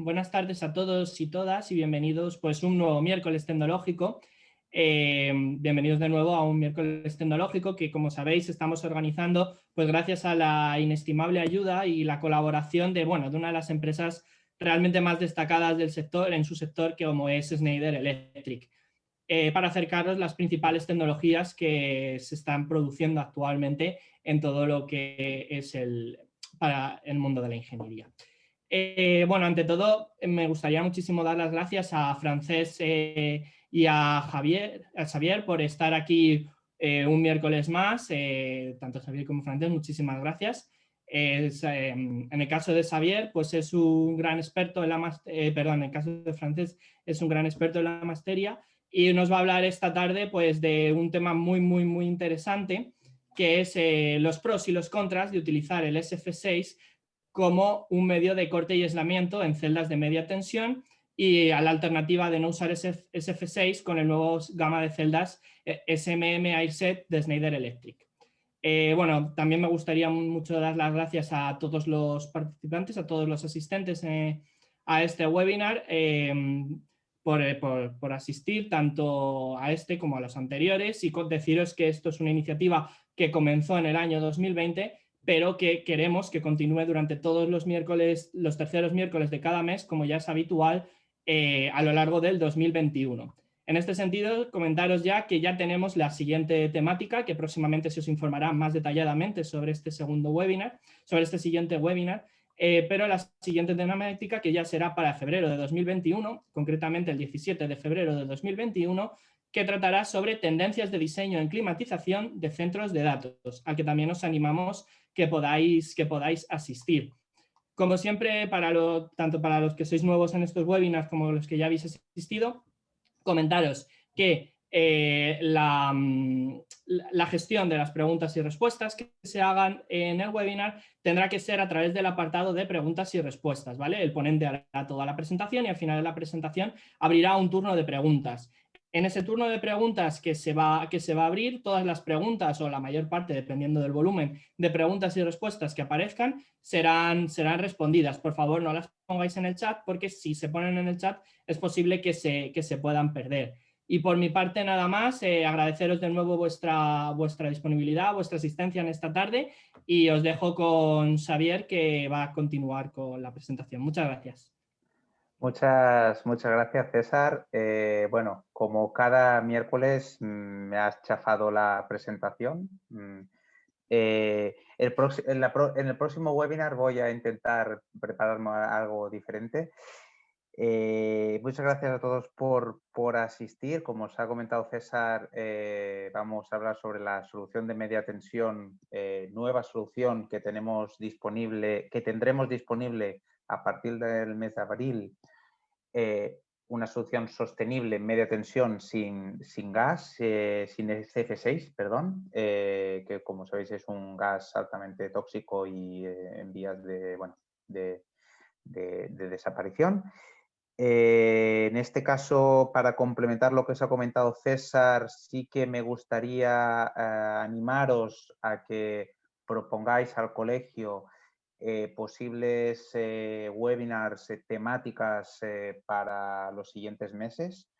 buenas tardes a todos y todas y bienvenidos pues un nuevo miércoles tecnológico. Bienvenidos de nuevo a un miércoles tecnológico que, como sabéis, estamos organizando pues gracias a la inestimable ayuda y la colaboración de una de las empresas realmente más destacadas del sector, en su sector, que como es Schneider Electric, para acercaros las principales tecnologías que se están produciendo actualmente en todo lo que es para el mundo de la ingeniería. Ante todo, me gustaría muchísimo dar las gracias a Francesc y a Xavier por estar aquí un miércoles más, tanto Xavier como Francesc, muchísimas gracias. En el caso de Xavier, pues es un gran experto en en el caso de Francesc es un gran experto en la materia y nos va a hablar esta tarde pues de un tema muy interesante, que es los pros y los contras de utilizar el SF6 como un medio de corte y aislamiento en celdas de media tensión, y a la alternativa de no usar SF6 con el nuevo gama de celdas SMM AirSet de Schneider Electric. También me gustaría mucho dar las gracias a todos los participantes, a todos los asistentes a este webinar, por asistir tanto a este como a los anteriores, y deciros que esto es una iniciativa que comenzó en el año 2020, pero que queremos que continúe durante todos los miércoles, los terceros miércoles de cada mes, como ya es habitual, a lo largo del 2021. En este sentido, comentaros ya que ya tenemos la siguiente temática, que próximamente se os informará más detalladamente sobre este siguiente webinar, pero la siguiente temática, que ya será para febrero de 2021, concretamente el 17 de febrero de 2021, que tratará sobre tendencias de diseño en climatización de centros de datos, al que también os animamos que podáis asistir. Como siempre, tanto para los que sois nuevos en estos webinars como los que ya habéis asistido, comentaros que la gestión de las preguntas y respuestas que se hagan en el webinar tendrá que ser a través del apartado de preguntas y respuestas, ¿vale? El ponente hará toda la presentación y al final de la presentación abrirá un turno de preguntas. En ese turno de preguntas que se va a abrir, todas las preguntas, o la mayor parte, dependiendo del volumen de preguntas y respuestas que aparezcan, serán respondidas. Por favor, no las pongáis en el chat, porque si se ponen en el chat es posible que se puedan perder. Y por mi parte nada más, agradeceros de nuevo vuestra disponibilidad, vuestra asistencia en esta tarde, y os dejo con Xavier, que va a continuar con la presentación. Muchas gracias. Muchas gracias, César. Como cada miércoles me has chafado la presentación. En el próximo webinar voy a intentar prepararme algo diferente. Muchas gracias a todos por asistir. Como os ha comentado César, vamos a hablar sobre la solución de media tensión, nueva solución que tendremos disponible a partir del mes de abril. Una solución sostenible en media tensión sin gas, sin SF6, perdón, que como sabéis es un gas altamente tóxico y en vías de desaparición. En este caso, para complementar lo que os ha comentado César, sí que me gustaría animaros a que propongáis al colegio posibles webinars temáticas para los siguientes meses.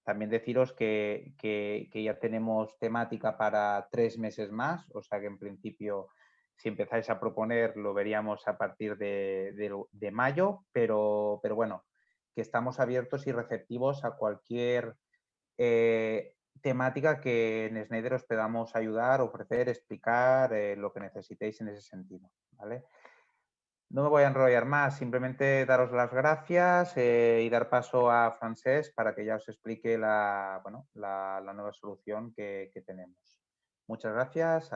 También deciros que ya tenemos temática para 3 meses más, o sea que en principio, si empezáis a proponer, lo veríamos a partir de mayo, pero bueno, que estamos abiertos y receptivos a cualquier temática que en Schneider os podamos ayudar, ofrecer, explicar lo que necesitéis en ese sentido, ¿vale? No me voy a enrollar más, simplemente daros las gracias y dar paso a Francesc para que ya os explique la nueva solución que tenemos. Muchas gracias,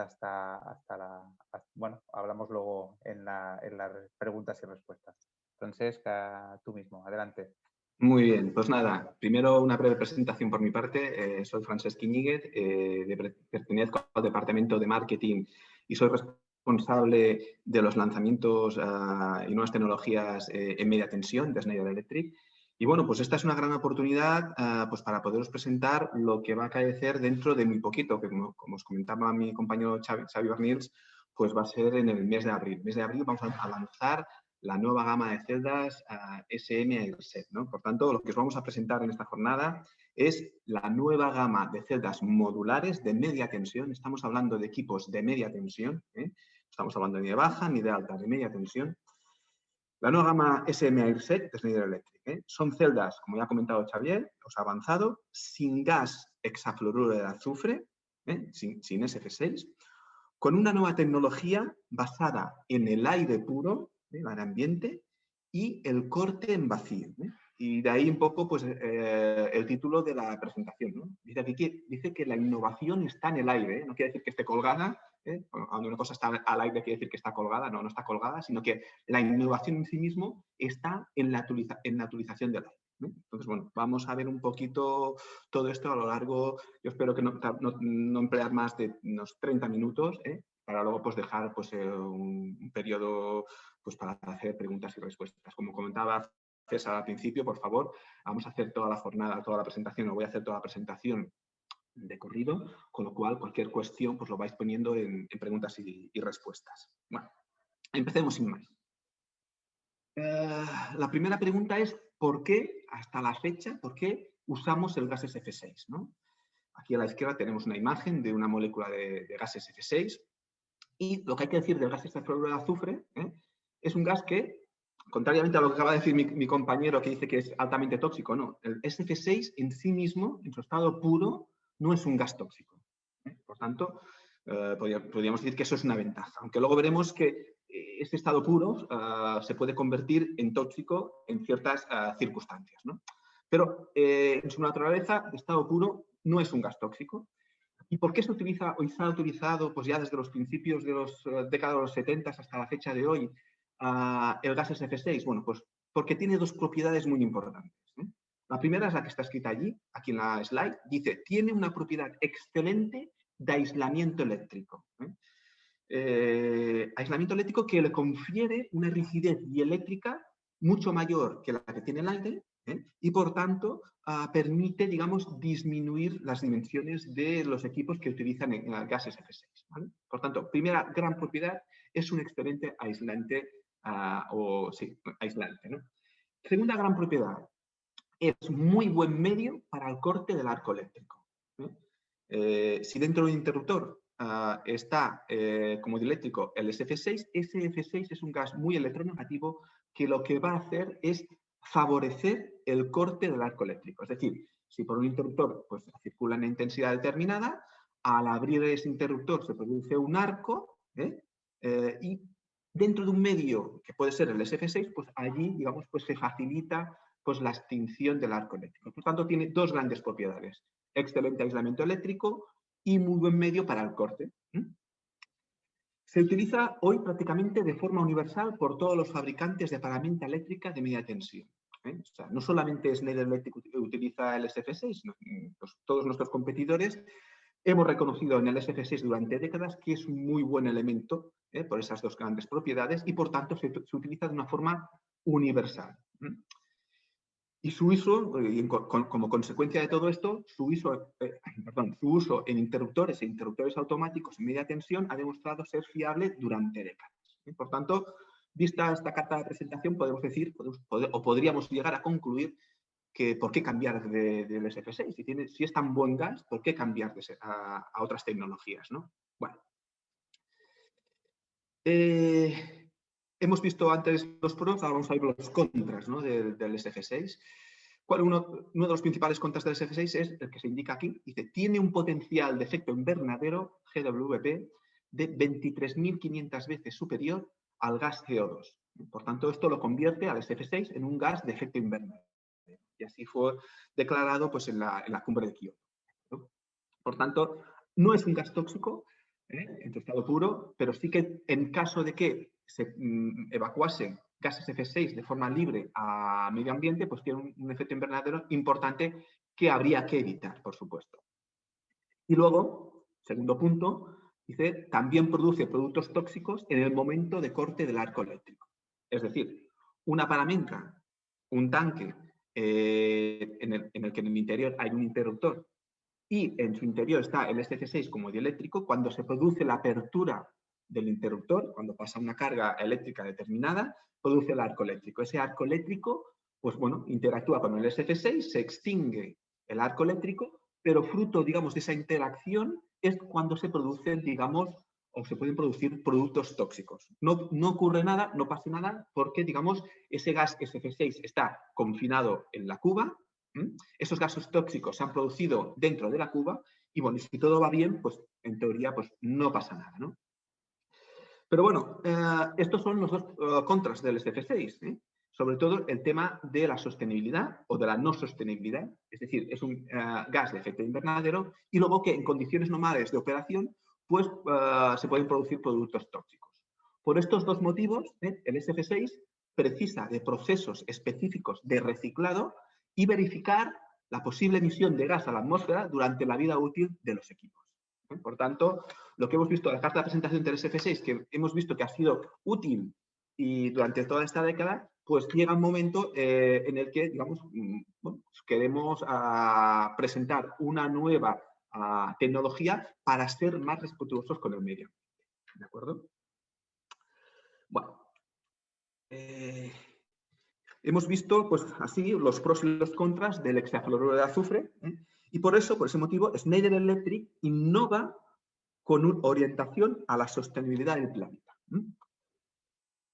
hablamos luego en las preguntas y respuestas. Francesc, tú mismo, adelante. Muy bien, pues nada, primero una breve presentación por mi parte. Soy Francesc Iñiguez, pertenezco al departamento de marketing y soy responsable de los lanzamientos y nuevas tecnologías en media tensión de Schneider Electric. Y bueno, pues esta es una gran oportunidad pues para poderos presentar lo que va a acaecer dentro de muy poquito, que como os comentaba mi compañero Xavi Bernils, pues va a ser en el mes de abril. En el mes de abril vamos a lanzar la nueva gama de celdas SM AirSec, ¿no? Por tanto, lo que os vamos a presentar en esta jornada es la nueva gama de celdas modulares de media tensión. Estamos hablando de equipos de media tensión, ¿eh? Estamos hablando ni de baja ni de alta, de media tensión. La nueva gama SM AirSec de Schneider Electric, ¿eh? Son celdas, como ya ha comentado Xavier, os ha avanzado, sin gas hexafluoruro de azufre, sin SF6, con una nueva tecnología basada en el aire puro, el aire ambiente, y el corte en vacío. Y de ahí un poco pues, el título de la presentación, ¿no? Dice que la innovación está en el aire, no quiere decir que esté colgada, cuando una cosa está al aire quiere decir que está colgada, no está colgada, sino que la innovación en sí mismo está en la utilización del aire. Entonces, bueno, vamos a ver un poquito todo esto a lo largo, yo espero que no emplear más de unos 30 minutos, para luego pues, dejar pues, un periodo pues, para hacer preguntas y respuestas. Como comentaba César al principio, por favor, vamos a hacer toda la jornada, toda la presentación, o voy a hacer toda la presentación de corrido, con lo cual cualquier cuestión pues, lo vais poniendo en preguntas y respuestas. Bueno, empecemos sin más. La primera pregunta es ¿por qué, hasta la fecha, por qué usamos el gas SF6? ¿No? Aquí a la izquierda tenemos una imagen de una molécula de gas SF6 y lo que hay que decir del gas hexafluoruro de azufre es un gas que, contrariamente a lo que acaba de decir mi compañero que dice que es altamente tóxico, no, el SF6 en sí mismo, en su estado puro, no es un gas tóxico. Por tanto, podríamos decir que eso es una ventaja, aunque luego veremos que este estado puro se puede convertir en tóxico en ciertas circunstancias, ¿no? Pero en su naturaleza, el estado puro no es un gas tóxico. ¿Y por qué se utiliza o se ha utilizado pues ya desde los principios de los décadas de los 70 hasta la fecha de hoy el gas SF6? Bueno, pues porque tiene dos propiedades muy importantes. La primera es la que está escrita allí, aquí en la slide, dice, tiene una propiedad excelente de aislamiento eléctrico. Aislamiento eléctrico que le confiere una rigidez dieléctrica mucho mayor que la que tiene el aire y, por tanto, permite, digamos, disminuir las dimensiones de los equipos que utilizan el gas SF6. ¿Vale? Por tanto, primera gran propiedad, es un excelente aislante, aislante, ¿no? Segunda gran propiedad, es muy buen medio para el corte del arco eléctrico. Si dentro del interruptor está como dieléctrico el SF6, ese SF6 es un gas muy electronegativo que lo que va a hacer es favorecer el corte del arco eléctrico. Es decir, si por un interruptor pues, circula una intensidad determinada, al abrir ese interruptor se produce un arco y dentro de un medio que puede ser el SF6, pues allí, digamos, pues se facilita pues, la extinción del arco eléctrico. Por tanto, tiene dos grandes propiedades. Excelente aislamiento eléctrico y muy buen medio para el corte. Se utiliza hoy prácticamente de forma universal por todos los fabricantes de paramenta eléctrica de media tensión. O sea, no solamente Schneider Electric utiliza el SF6, pues todos nuestros competidores hemos reconocido en el SF6 durante décadas que es un muy buen elemento por esas dos grandes propiedades y por tanto se utiliza de una forma universal. Y su uso, como consecuencia de todo esto, su uso en interruptores e interruptores automáticos en media tensión ha demostrado ser fiable durante décadas. Por tanto, vista esta carta de presentación, podemos decir, o podríamos llegar a concluir que por qué cambiar del SF6. Si es tan buen gas, ¿por qué cambiar a otras tecnologías? ¿No? Bueno. Hemos visto antes los pros, ahora vamos a ver los contras, ¿no? del SF6. Uno de los principales contras del SF6 es el que se indica aquí. Dice, tiene un potencial de efecto invernadero, GWP, de 23.500 veces superior al gas CO2. Por tanto, esto lo convierte al SF6 en un gas de efecto invernadero. Y así fue declarado pues, en la cumbre de Kioto, ¿no? Por tanto, no es un gas tóxico en su estado puro, pero sí que en caso de que se evacuasen gases SF6 de forma libre a medio ambiente, pues tiene un efecto invernadero importante que habría que evitar, por supuesto. Y luego, segundo punto, dice, también produce productos tóxicos en el momento de corte del arco eléctrico. Es decir, una paramenta, un tanque en el que en el interior hay un interruptor y en su interior está el SF6 como dieléctrico, cuando se produce la apertura del interruptor, cuando pasa una carga eléctrica determinada, produce el arco eléctrico. Ese arco eléctrico, pues bueno, interactúa con el SF6, se extingue el arco eléctrico, pero fruto, digamos, de esa interacción es cuando se producen, digamos, o se pueden producir productos tóxicos. No ocurre nada, no pasa nada, porque, digamos, ese gas SF6 está confinado en la cuba, esos gases tóxicos se han producido dentro de la cuba, y bueno, si todo va bien, pues en teoría pues, no pasa nada, ¿no? Pero bueno, estos son los dos contras del SF6, ¿eh? Sobre todo el tema de la sostenibilidad o de la no sostenibilidad, es decir, es un gas de efecto invernadero, y luego que en condiciones normales de operación pues se pueden producir productos tóxicos. Por estos dos motivos, el SF6 precisa de procesos específicos de reciclado y verificar la posible emisión de gas a la atmósfera durante la vida útil de los equipos. Por tanto, lo que hemos visto en la carta de presentación del SF6, que hemos visto que ha sido útil y durante toda esta década, pues llega un momento en el que, digamos, bueno, queremos presentar una nueva tecnología para ser más respetuosos con el medio. ¿De acuerdo? Bueno. Hemos visto, pues así, los pros y los contras del hexafluoruro de azufre, y por ese motivo, Schneider Electric innova con una orientación a la sostenibilidad del planeta.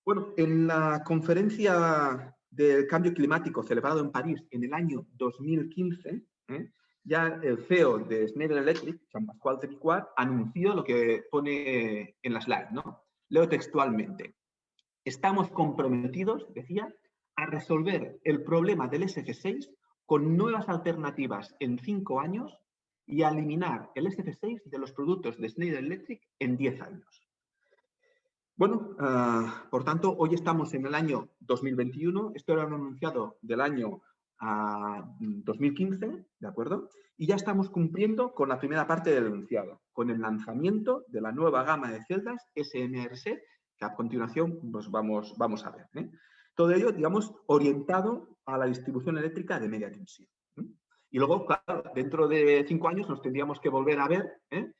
Bueno, en la conferencia del cambio climático celebrado en París en el año 2015, ya el CEO de Schneider Electric, Jean-Pascal Tricoire, anunció lo que pone en la slide, ¿no? Leo textualmente. Estamos comprometidos, decía, a resolver el problema del SF6 con nuevas alternativas en 5 años y a eliminar el SF6 de los productos de Schneider Electric en 10 años. Bueno, por tanto, hoy estamos en el año 2021. Esto era un anunciado del año 2015, ¿de acuerdo? Y ya estamos cumpliendo con la primera parte del enunciado, con el lanzamiento de la nueva gama de celdas SMRC, que a continuación pues vamos a ver, ¿eh? Todo ello, digamos, orientado a la distribución eléctrica de media tensión. Y luego, claro, dentro de 5 años nos tendríamos que volver a ver, en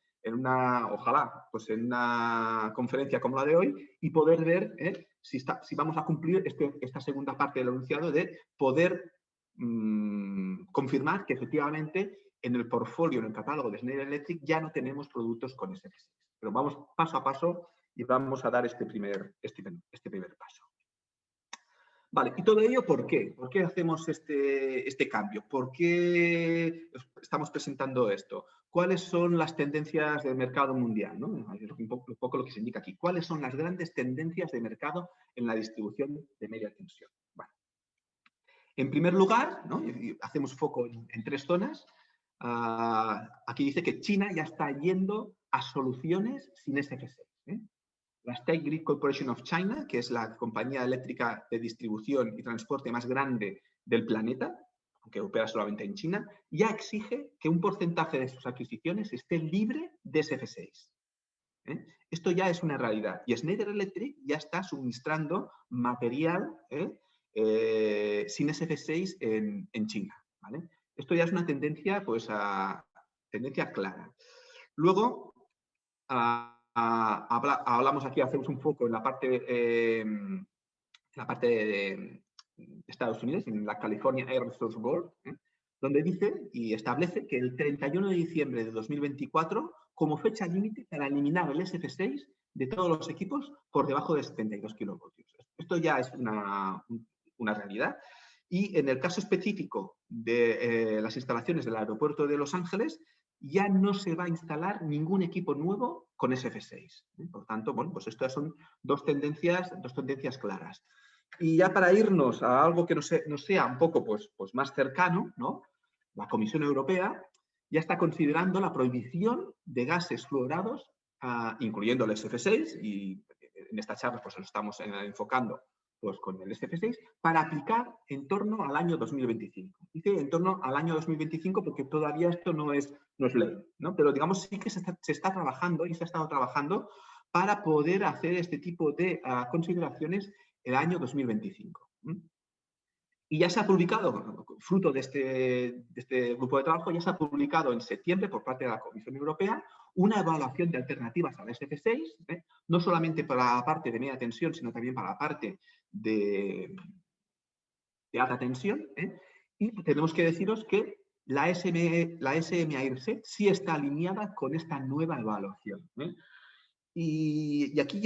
ojalá, pues en una conferencia como la de hoy, y poder ver si vamos a cumplir esta segunda parte del enunciado de poder confirmar que efectivamente en el portfolio, en el catálogo de Schneider Electric, ya no tenemos productos con SF6. Pero vamos paso a paso y vamos a dar este primer paso. Vale, ¿y todo ello por qué? ¿Por qué hacemos este cambio? ¿Por qué estamos presentando esto? ¿Cuáles son las tendencias del mercado mundial, ¿no? Es un poco lo que se indica aquí. ¿Cuáles son las grandes tendencias de mercado en la distribución de media tensión? Bueno, en primer lugar, ¿no? Hacemos foco en 3 zonas. Aquí dice que China ya está yendo a soluciones sin SF6. La State Grid Corporation of China, que es la compañía eléctrica de distribución y transporte más grande del planeta, aunque opera solamente en China, ya exige que un porcentaje de sus adquisiciones esté libre de SF6. Esto ya es una realidad. Y Schneider Electric ya está suministrando material sin SF6 en China, ¿vale? Esto ya es una tendencia, pues, tendencia clara. Luego, hablamos aquí, hacemos un foco en la parte de Estados Unidos, en la California Air Resources Board, donde dice y establece que el 31 de diciembre de 2024 como fecha límite para eliminar el SF6 de todos los equipos por debajo de 72 kilovoltios. Esto ya es una realidad. Y en el caso específico de las instalaciones del aeropuerto de Los Ángeles, ya no se va a instalar ningún equipo nuevo con SF6. Por tanto, bueno, pues estas son dos tendencias claras. Y ya para irnos a algo que nos sea un poco pues más cercano, ¿no? La Comisión Europea ya está considerando la prohibición de gases fluorados, incluyendo el SF6, y en esta charla pues lo estamos enfocando pues con el SF6, para aplicar en torno al año 2025. Dice en torno al año 2025 porque todavía esto no es ley, ¿no? Pero digamos sí que se está trabajando y se ha estado trabajando para poder hacer este tipo de consideraciones el año 2025. Y ya se ha publicado, fruto de este grupo de trabajo, ya se ha publicado en septiembre por parte de la Comisión Europea una evaluación de alternativas al SF6, no solamente para la parte de media tensión, sino también para la parte de alta tensión. Y tenemos que deciros que la SM-AIRSET sí está alineada con esta nueva evaluación. Y aquí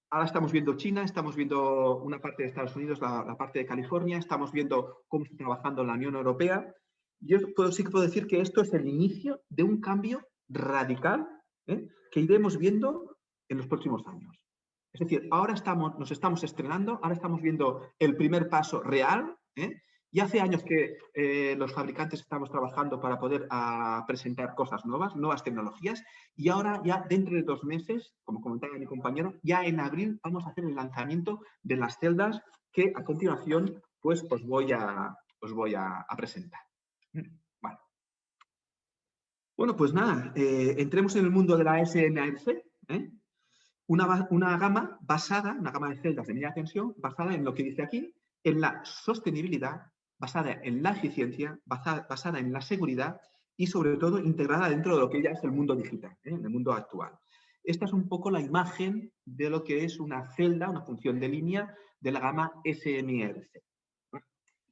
ahora estamos viendo China, estamos viendo una parte de Estados Unidos, la parte de California, estamos viendo cómo está trabajando la Unión Europea. Yo sí que puedo decir que esto es el inicio de un cambio radical que iremos viendo en los próximos años. Es decir, ahora nos estamos estrenando, ahora estamos viendo el primer paso real. Y hace años que los fabricantes estamos trabajando para poder presentar cosas nuevas tecnologías, y ahora ya dentro de 2 meses, como comentaba mi compañero, ya en abril vamos a hacer el lanzamiento de las celdas que a continuación pues os voy a presentar. Vale. Bueno, pues nada, entremos en el mundo de la SM-AIRSET, una gama de celdas de media tensión basada en lo que dice aquí, en la sostenibilidad, basada en la eficiencia, basada en la seguridad y sobre todo integrada dentro de lo que ya es el mundo digital, en el mundo actual. Esta es un poco la imagen de lo que es una celda, una función de línea de la gama SM-AIRSET.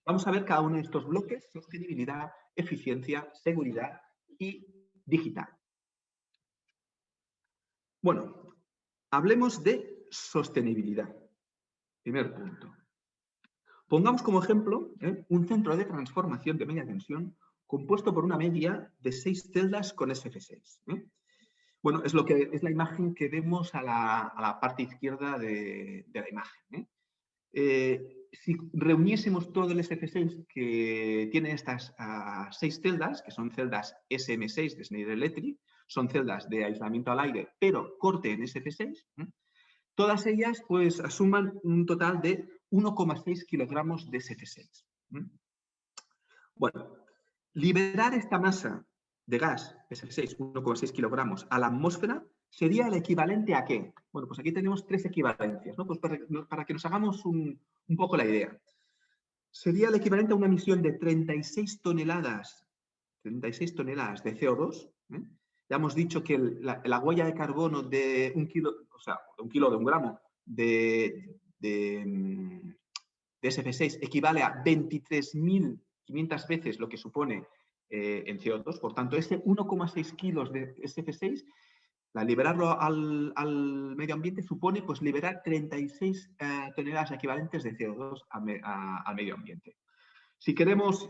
Vamos a ver cada uno de estos bloques: sostenibilidad, eficiencia, seguridad y digital. Bueno, hablemos de sostenibilidad. Primer punto. Pongamos como ejemplo un centro de transformación de media tensión compuesto por una media de 6 celdas con SF6. Bueno, es la imagen que vemos a la parte izquierda de la imagen. Si reuniésemos todo el SF6 que tiene estas 6 celdas, que son celdas SM6 de Schneider Electric, son celdas de aislamiento al aire, pero corte en SF6, todas ellas pues asuman un total de 1,6 kilogramos de SF6. Bueno, liberar esta masa de gas, SF6, 1,6 kilogramos, a la atmósfera sería el equivalente a ¿qué? Bueno, pues aquí tenemos 3 equivalencias, ¿no? Pues para que nos hagamos un poco la idea. Sería el equivalente a una emisión de 36 toneladas de CO2. Ya hemos dicho que la huella de carbono de un gramo de SF6 equivale a 23.500 veces lo que supone en CO2. Por tanto, ese 1,6 kilos de SF6, al liberarlo al medio ambiente, supone pues liberar 36 toneladas equivalentes de CO2 al medio ambiente. Si queremos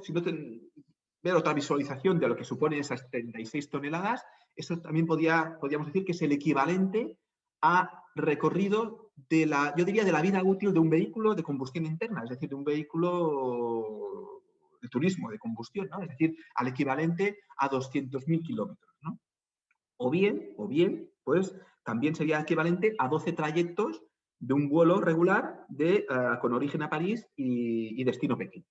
ver otra visualización de lo que supone esas 36 toneladas, eso también podríamos decir que es el equivalente a recorrido de yo diría, de la vida útil de un vehículo de combustión interna, es decir, de un vehículo de turismo, de combustión, ¿no? Es decir, al equivalente a 200.000 kilómetros, ¿no? O bien, pues también sería equivalente a 12 trayectos de un vuelo regular con origen a París y destino Pekín.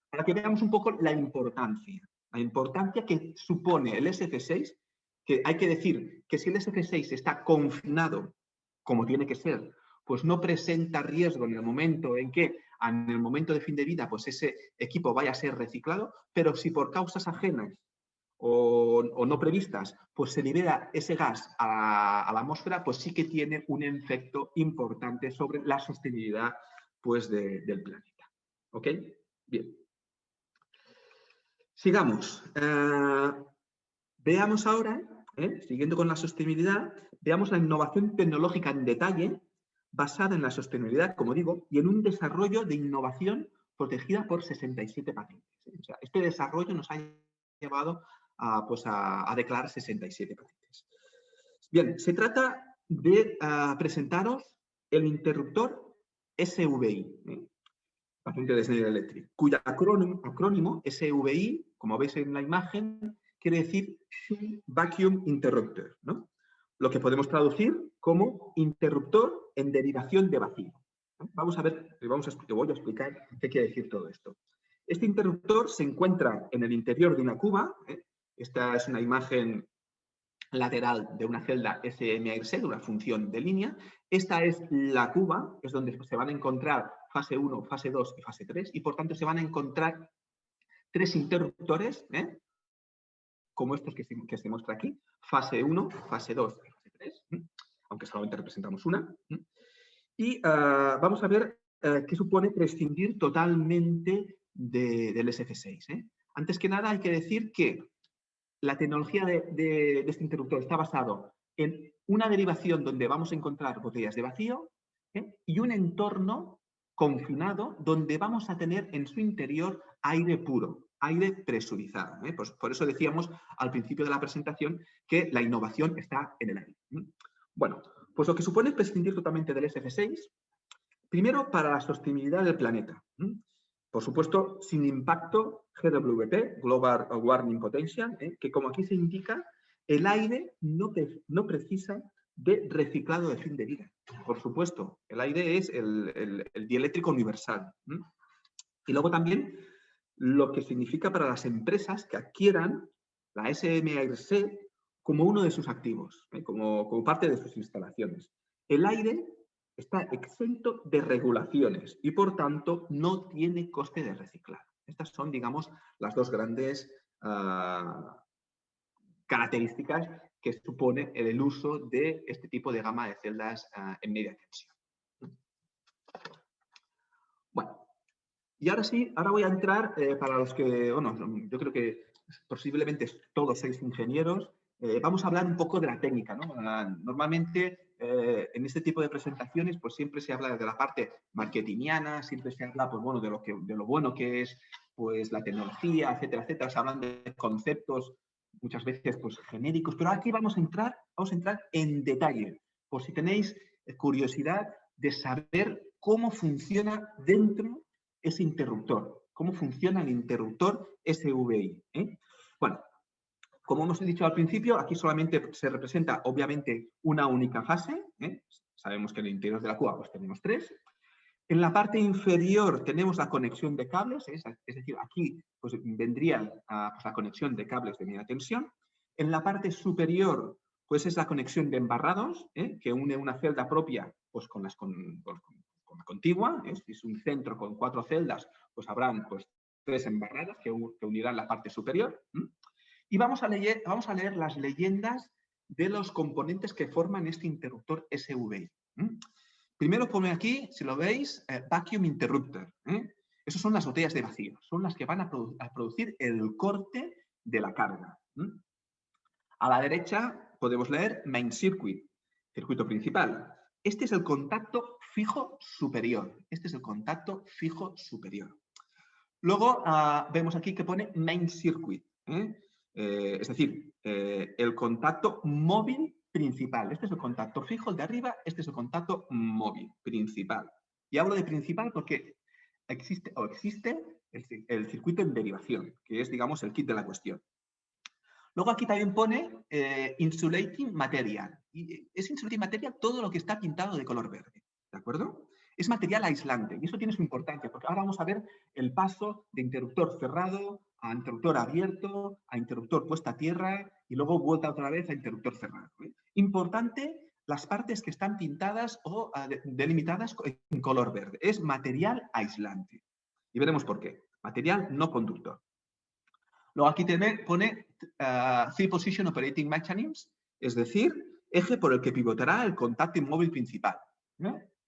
Para que veamos un poco la importancia que supone el SF6, que hay que decir que si el SF6 está confinado, como tiene que ser, pues no presenta riesgo en el momento de fin de vida, pues ese equipo vaya a ser reciclado, pero si por causas ajenas o no previstas, pues se libera ese gas a la atmósfera, pues sí que tiene un efecto importante sobre la sostenibilidad pues, del planeta. ¿Ok? Bien. Sigamos. Veamos ahora, siguiendo con la sostenibilidad, veamos la innovación tecnológica en detalle basada en la sostenibilidad, como digo, y en un desarrollo de innovación protegida por 67 patentes. O sea, este desarrollo nos ha llevado a declarar 67 patentes. Bien, se trata de presentaros el interruptor SVI, patente de Schneider Electric, cuyo acrónimo SVI, como veis en la imagen, quiere decir Vacuum Interrupter, ¿no? Lo que podemos traducir como interruptor en derivación de vacío. Vamos a ver, te voy a explicar qué quiere decir todo esto. Este interruptor se encuentra en el interior de una cuba. Esta es una imagen lateral de una celda SM-AIRSET, una función de línea. Esta es la cuba, es donde se van a encontrar fase 1, fase 2 y fase 3, y por tanto se van a encontrar 3 interruptores, como estos que se muestra aquí, fase 1, fase 2 y fase 3, aunque solamente representamos una. Y vamos a ver qué supone prescindir totalmente del SF6. Antes que nada hay que decir que la tecnología de este interruptor está basado en una derivación donde vamos a encontrar botellas de vacío y un entorno confinado donde vamos a tener en su interior aire puro, aire presurizado. Pues por eso decíamos al principio de la presentación que la innovación está en el aire. Bueno, pues lo que supone prescindir totalmente del SF6, primero para la sostenibilidad del planeta. Por supuesto, sin impacto GWP, Global Warming Potential, que como aquí se indica, el aire no precisa de reciclado de fin de vida. Por supuesto, el aire es el dieléctrico universal. Y luego también lo que significa para las empresas que adquieran la SM-AirC como uno de sus activos, como parte de sus instalaciones. El aire está exento de regulaciones y, por tanto, no tiene coste de reciclado. Estas son, digamos, las dos grandes características que supone el uso de este tipo de gama de celdas en media tensión. Bueno, y ahora sí, ahora voy a entrar para los que, bueno, yo creo que posiblemente todos sois ingenieros, vamos a hablar un poco de la técnica, ¿no? Normalmente en este tipo de presentaciones pues siempre se habla de la parte marketingiana, siempre se habla pues, bueno, de lo bueno que es pues, la tecnología, etcétera, etcétera. Se hablan de conceptos muchas veces pues, genéricos, pero aquí vamos a entrar en detalle, por si tenéis curiosidad de saber cómo funciona dentro ese interruptor, cómo funciona el interruptor SVI. Bueno, como hemos dicho al principio, aquí solamente se representa, obviamente, una única fase. Sabemos que en el interior de la cuba pues, tenemos 3. En la parte inferior tenemos la conexión de cables, es decir, aquí pues, vendría pues, la conexión de cables de media tensión. En la parte superior pues, es la conexión de embarrados, que une una celda propia pues, con la contigua. Si es un centro con 4 celdas, pues habrán pues, 3 embarradas que unirán la parte superior. Y vamos a leer las leyendas de los componentes que forman este interruptor SVI. Primero pone aquí, si lo veis, Vacuum Interrupter. Esas son las botellas de vacío, son las que van a producir el corte de la carga. A la derecha podemos leer Main Circuit, circuito principal. Este es el contacto fijo superior. Este es el contacto fijo superior. Luego vemos aquí que pone Main Circuit. Es decir, el contacto móvil principal. Este es el contacto fijo, el de arriba, este es el contacto móvil principal. Y hablo de principal porque existe el circuito en derivación, que es, digamos, el kit de la cuestión. Luego aquí también pone Insulating Material. Y es Insulating Material todo lo que está pintado de color verde. ¿De acuerdo? Es material aislante y eso tiene su importancia porque ahora vamos a ver el paso de interruptor cerrado a interruptor abierto, a interruptor puesta a tierra y luego vuelta otra vez a interruptor cerrado. Importante las partes que están pintadas o delimitadas en color verde. Es material aislante. Y veremos por qué. Material no conductor. Luego aquí pone Three Position Operating Mechanisms, es decir, eje por el que pivotará el contacto móvil principal.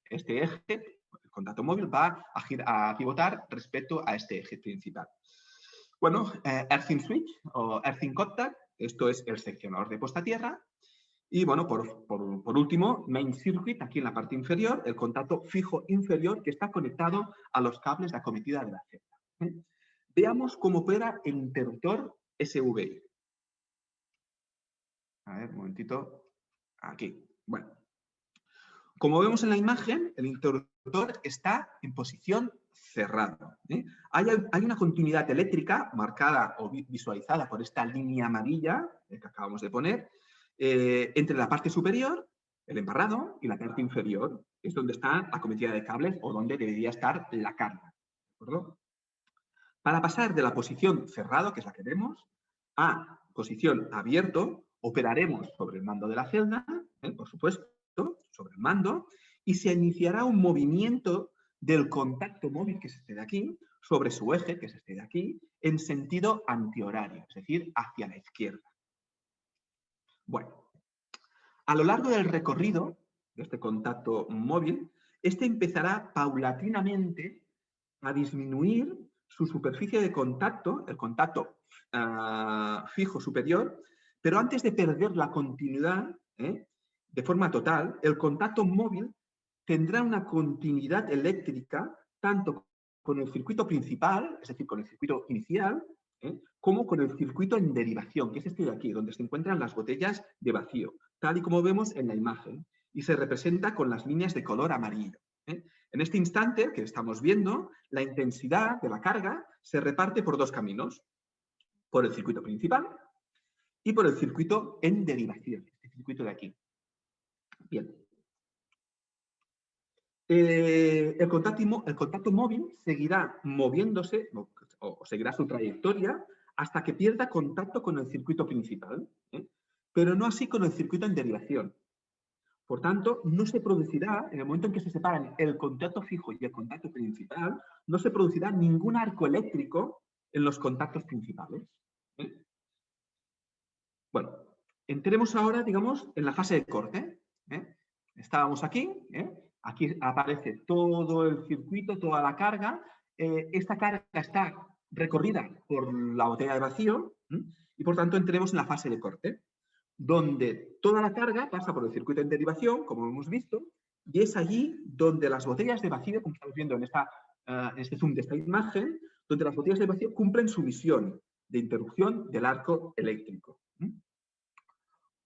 Este eje, el contacto móvil, va a pivotar respecto a este eje principal. Bueno, Earthing Switch o Earthing Contact, esto es el seccionador de puesta a tierra. Y bueno, por último, Main Circuit, aquí en la parte inferior, el contacto fijo inferior que está conectado a los cables de acometida de la celda. Veamos cómo opera el interruptor SVI. A ver, un momentito. Aquí. Bueno. Como vemos en la imagen, el interruptor está en posición cerrada. Hay una continuidad eléctrica marcada o visualizada por esta línea amarilla que acabamos de poner entre la parte superior, el embarrado, y la parte inferior, que es donde está la acometida de cables o donde debería estar la carga. ¿De acuerdo? Para pasar de la posición cerrado, que es la que vemos, a posición abierto, operaremos sobre el mando de la celda, por supuesto, sobre el mando, y se iniciará un movimiento del contacto móvil, que es este de aquí, sobre su eje, que es este de aquí, en sentido antihorario, es decir, hacia la izquierda. Bueno, a lo largo del recorrido de este contacto móvil, este empezará paulatinamente a disminuir su superficie de contacto, el contacto fijo superior, pero antes de perder la continuidad, de forma total, el contacto móvil tendrá una continuidad eléctrica tanto con el circuito principal, es decir, con el circuito inicial, como con el circuito en derivación, que es este de aquí, donde se encuentran las botellas de vacío, tal y como vemos en la imagen, y se representa con las líneas de color amarillo. En este instante que estamos viendo, la intensidad de la carga se reparte por dos caminos, por el circuito principal y por el circuito en derivación, este circuito de aquí. Bien. El contacto móvil seguirá moviéndose o seguirá su trayectoria hasta que pierda contacto con el circuito principal, pero no así con el circuito en derivación. Por tanto, no se producirá, en el momento en que se separan el contacto fijo y el contacto principal, no se producirá ningún arco eléctrico en los contactos principales. Bueno, entremos ahora, digamos, en la fase de corte. Estábamos aquí, aquí aparece todo el circuito, toda la carga. Esta carga está recorrida por la botella de vacío y, por tanto, entremos en la fase de corte, donde toda la carga pasa por el circuito en derivación, como hemos visto, y es allí donde las botellas de vacío, como estamos viendo en este zoom de esta imagen, donde las botellas de vacío cumplen su misión de interrupción del arco eléctrico.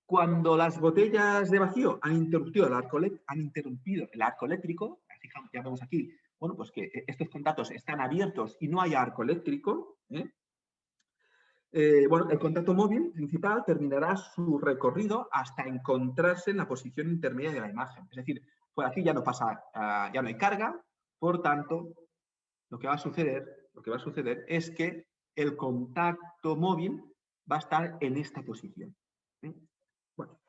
Cuando las botellas de vacío han interrumpido el arco eléctrico, ya vemos aquí, bueno, pues que estos contactos están abiertos y no hay arco eléctrico, bueno, el contacto móvil principal terminará su recorrido hasta encontrarse en la posición intermedia de la imagen. Es decir, por aquí ya no pasa, ya no hay carga, por tanto, lo que va a suceder es que el contacto móvil va a estar en esta posición. Bueno,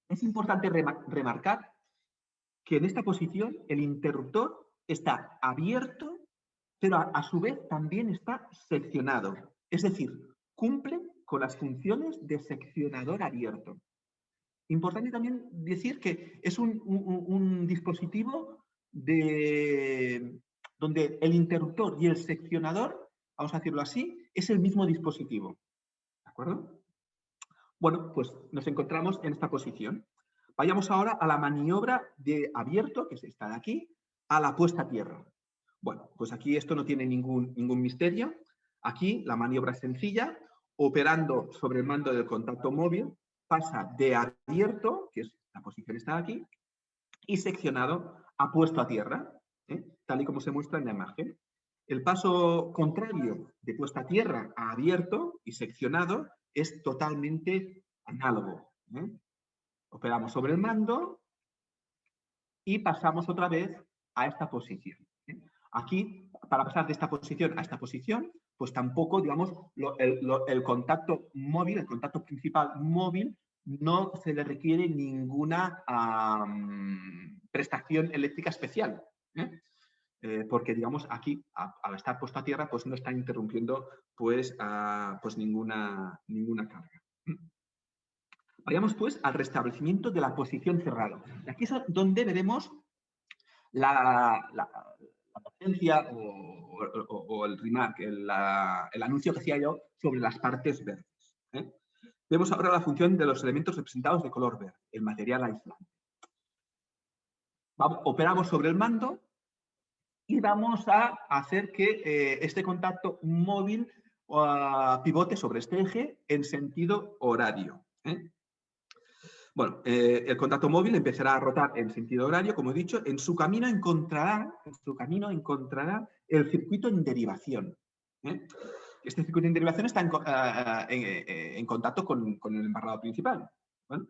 es importante remarcar que en esta posición el interruptor está abierto, pero a su vez también está seccionado. Es decir, cumple con las funciones de seccionador abierto. Importante también decir que es un dispositivo donde el interruptor y el seccionador, vamos a decirlo así, es el mismo dispositivo. ¿De acuerdo? Bueno, pues nos encontramos en esta posición. Vayamos ahora a la maniobra de abierto, que es esta de aquí, a la puesta a tierra. Bueno, pues aquí esto no tiene ningún misterio. Aquí la maniobra es sencilla. Operando sobre el mando del contacto móvil, pasa de abierto, que es la posición esta de aquí, y seccionado a puesto a tierra, tal y como se muestra en la imagen. El paso contrario de puesta a tierra a abierto y seccionado es totalmente análogo. Operamos sobre el mando y pasamos otra vez a esta posición. Aquí, para pasar de esta posición a esta posición, pues tampoco, digamos, el contacto móvil, el contacto principal móvil, no se le requiere ninguna prestación eléctrica especial. Porque, digamos, aquí, al estar puesto a tierra, pues no está interrumpiendo pues ninguna carga. Vayamos, pues, al restablecimiento de la posición cerrada. Aquí es donde veremos la potencia o el remark, el anuncio que hacía yo sobre las partes verdes. Vemos ahora la función de los elementos representados de color verde, el material aislante. Operamos sobre el mando y vamos a hacer que este contacto móvil pivote sobre este eje en sentido horario. Bueno, el contacto móvil empezará a rotar en sentido horario, como he dicho. En su camino encontrará el circuito en derivación. Este circuito en derivación está en contacto con el embarrado principal. ¿Vale?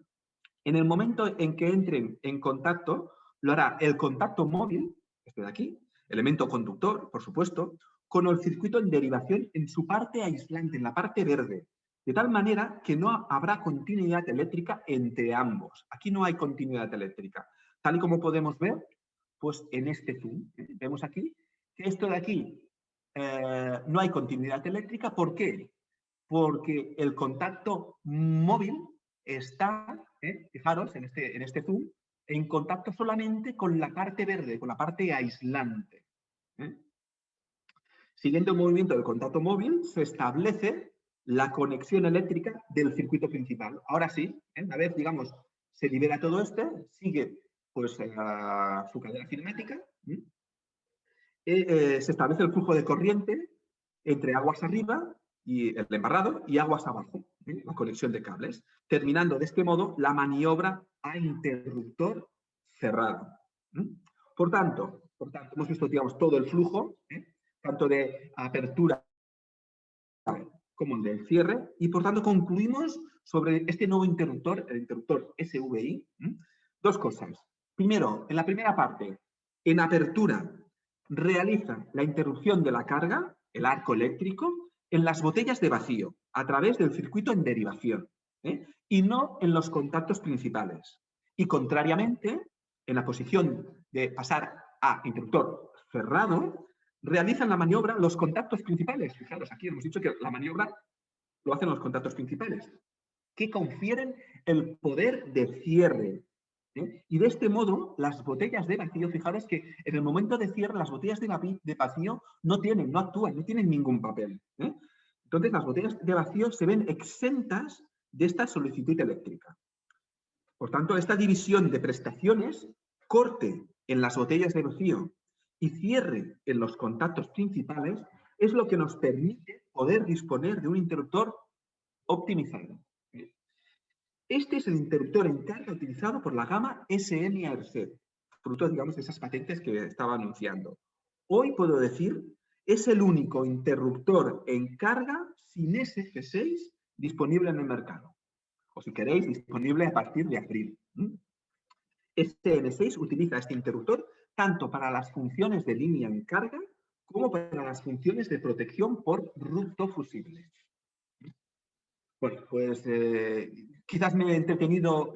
En el momento en que entren en contacto, lo hará el contacto móvil, este de aquí, elemento conductor, por supuesto, con el circuito en derivación en su parte aislante, en la parte verde. De tal manera que no habrá continuidad eléctrica entre ambos. Aquí no hay continuidad eléctrica. Tal y como podemos ver, Pues en este zoom. Vemos aquí que esto de aquí no hay continuidad eléctrica. ¿Por qué? Porque el contacto móvil está, fijaros, en este zoom, en contacto solamente con la parte verde, con la parte aislante. Siguiendo el movimiento del contacto móvil, se establece la conexión eléctrica del circuito principal. Ahora sí, una vez, digamos, se libera todo esto, sigue pues su cadena cinemática, se establece el flujo de corriente entre aguas arriba y el embarrado y aguas abajo, la conexión de cables, terminando de este modo la maniobra a interruptor cerrado. Por tanto, hemos visto, digamos, todo el flujo, tanto de apertura como el del cierre, y por tanto concluimos sobre este nuevo interruptor, el interruptor SVI, dos cosas. Primero, en la primera parte, en apertura, realiza la interrupción de la carga, el arco eléctrico, en las botellas de vacío, a través del circuito en derivación, y no en los contactos principales. Y contrariamente, en la posición de pasar a interruptor cerrado, realizan la maniobra los contactos principales. Fijaros, aquí hemos dicho que la maniobra lo hacen los contactos principales, que confieren el poder de cierre. Y de este modo, las botellas de vacío, fijaros que en el momento de cierre, las botellas de vacío no actúan, no tienen ningún papel. Entonces, las botellas de vacío se ven exentas de esta solicitud eléctrica. Por tanto, esta división de prestaciones, corte en las botellas de vacío y cierre en los contactos principales, es lo que nos permite poder disponer de un interruptor optimizado. Este es el interruptor en carga utilizado por la gama SM-ARC, fruto, digamos, de esas patentes que estaba anunciando. Hoy puedo decir, es el único interruptor en carga sin SF6 disponible en el mercado. O si queréis, disponible a partir de abril. SM6 utiliza este interruptor tanto para las funciones de línea en carga como para las funciones de protección por rupto fusible. Bueno, pues quizás me he entretenido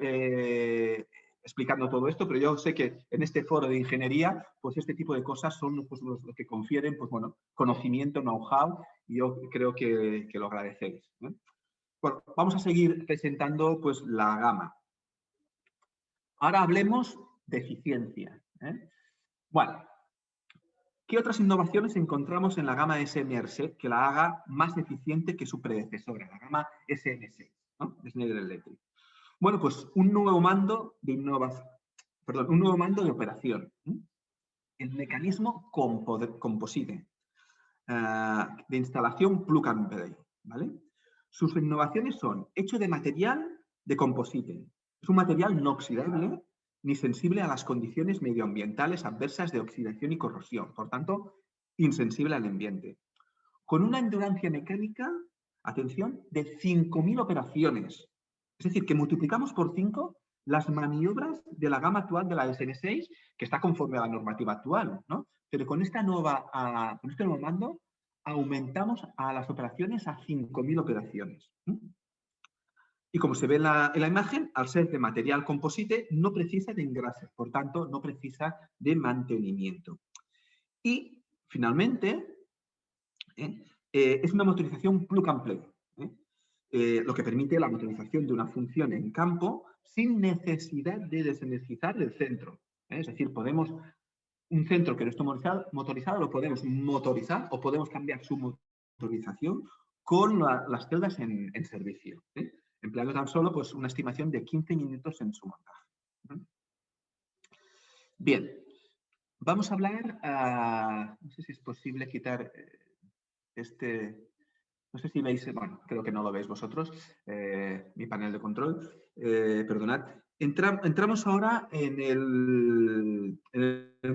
explicando todo esto, pero yo sé que en este foro de ingeniería, pues este tipo de cosas son pues, los que confieren, pues bueno, conocimiento, know-how, y yo creo que lo agradecéis. Bueno, vamos a seguir presentando pues la gama. Ahora hablemos de eficiencia. Bueno, ¿qué otras innovaciones encontramos en la gama SM-ARC que la haga más eficiente que su predecesora, la gama SM6, ¿no? de Schneider Electric? Bueno, pues un nuevo mando de operación. El mecanismo composite de instalación plug and play, ¿vale? Sus innovaciones son hecho de material de composite. Es un material no oxidable ni sensible a las condiciones medioambientales adversas de oxidación y corrosión, por tanto, insensible al ambiente. Con una endurancia mecánica, atención, de 5.000 operaciones. Es decir, que multiplicamos por 5 las maniobras de la gama actual de la SM6, que está conforme a la normativa actual, ¿no? Pero con este nuevo mando, aumentamos a las operaciones a 5.000 operaciones. Y como se ve en la imagen, al ser de material composite, no precisa de engrase, por tanto, no precisa de mantenimiento. Y, finalmente, es una motorización plug and play, lo que permite la motorización de una función en campo sin necesidad de desenergizar el centro. Es decir, un centro que no esté motorizado lo podemos motorizar o podemos cambiar su motorización con las celdas en servicio, empleando tan solo pues, una estimación de 15 minutos en su montaje. Bien, vamos a hablar, no sé si es posible quitar no sé si veis, bueno, creo que no lo veis vosotros, mi panel de control, perdonad. Entramos ahora en el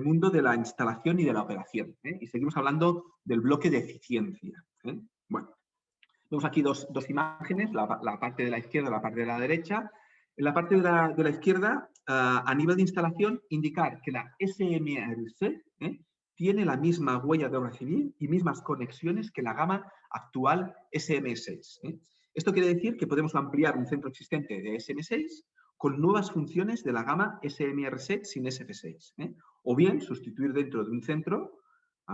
mundo de la instalación y de la operación, y seguimos hablando del bloque de eficiencia. Bueno, vemos aquí dos imágenes, la parte de la izquierda y la parte de la derecha. En la parte de la izquierda, a nivel de instalación, indicar que la SM-ARC tiene la misma huella de obra civil y mismas conexiones que la gama actual SM6. Esto quiere decir que podemos ampliar un centro existente de SM6 con nuevas funciones de la gama SM-ARC sin SF6. O bien sustituir dentro de un centro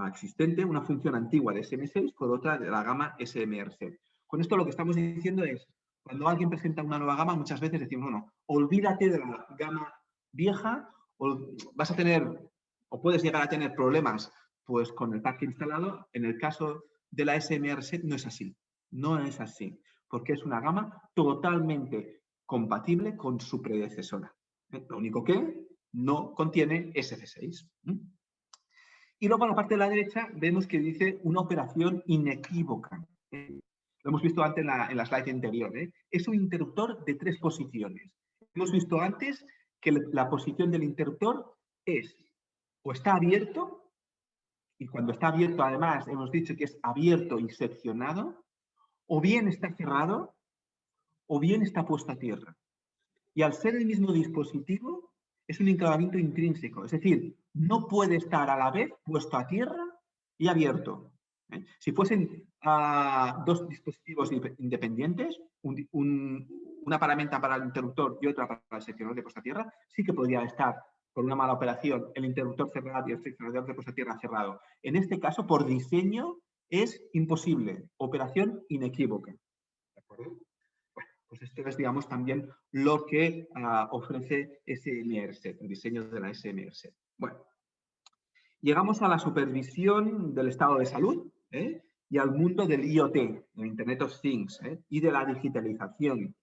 existente una función antigua de SM6 por otra de la gama SMRC. Con esto lo que estamos diciendo es, cuando alguien presenta una nueva gama, muchas veces decimos, bueno, olvídate de la gama vieja, o vas a tener, o puedes llegar a tener problemas pues, con el parque instalado. En el caso de la SMRC no es así. No es así, porque es una gama totalmente compatible con su predecesora. Lo único que no contiene SF6. Y luego a la parte de la derecha vemos que dice una operación inequívoca. Lo hemos visto antes en la slide anterior. Es un interruptor de 3 posiciones. Hemos visto antes que la posición del interruptor es o está abierto, y cuando está abierto además hemos dicho que es abierto y seccionado, o bien está cerrado, o bien está puesto a tierra. Y al ser el mismo dispositivo, es un enclavamiento intrínseco. Es decir, no puede estar a la vez puesto a tierra y abierto. Si fuesen 2 dispositivos independientes, una paramenta para el interruptor y otra para el seccionador de puesta a tierra, sí que podría estar, por una mala operación, el interruptor cerrado y el seccionador de puesta a tierra cerrado. En este caso, por diseño, es imposible. Operación inequívoca. ¿De acuerdo? Pues esto es, digamos, también lo que ofrece SMRC, el diseño de la SMRC. Bueno, llegamos a la supervisión del estado de salud y al mundo del IoT, del Internet of Things, y de la digitalización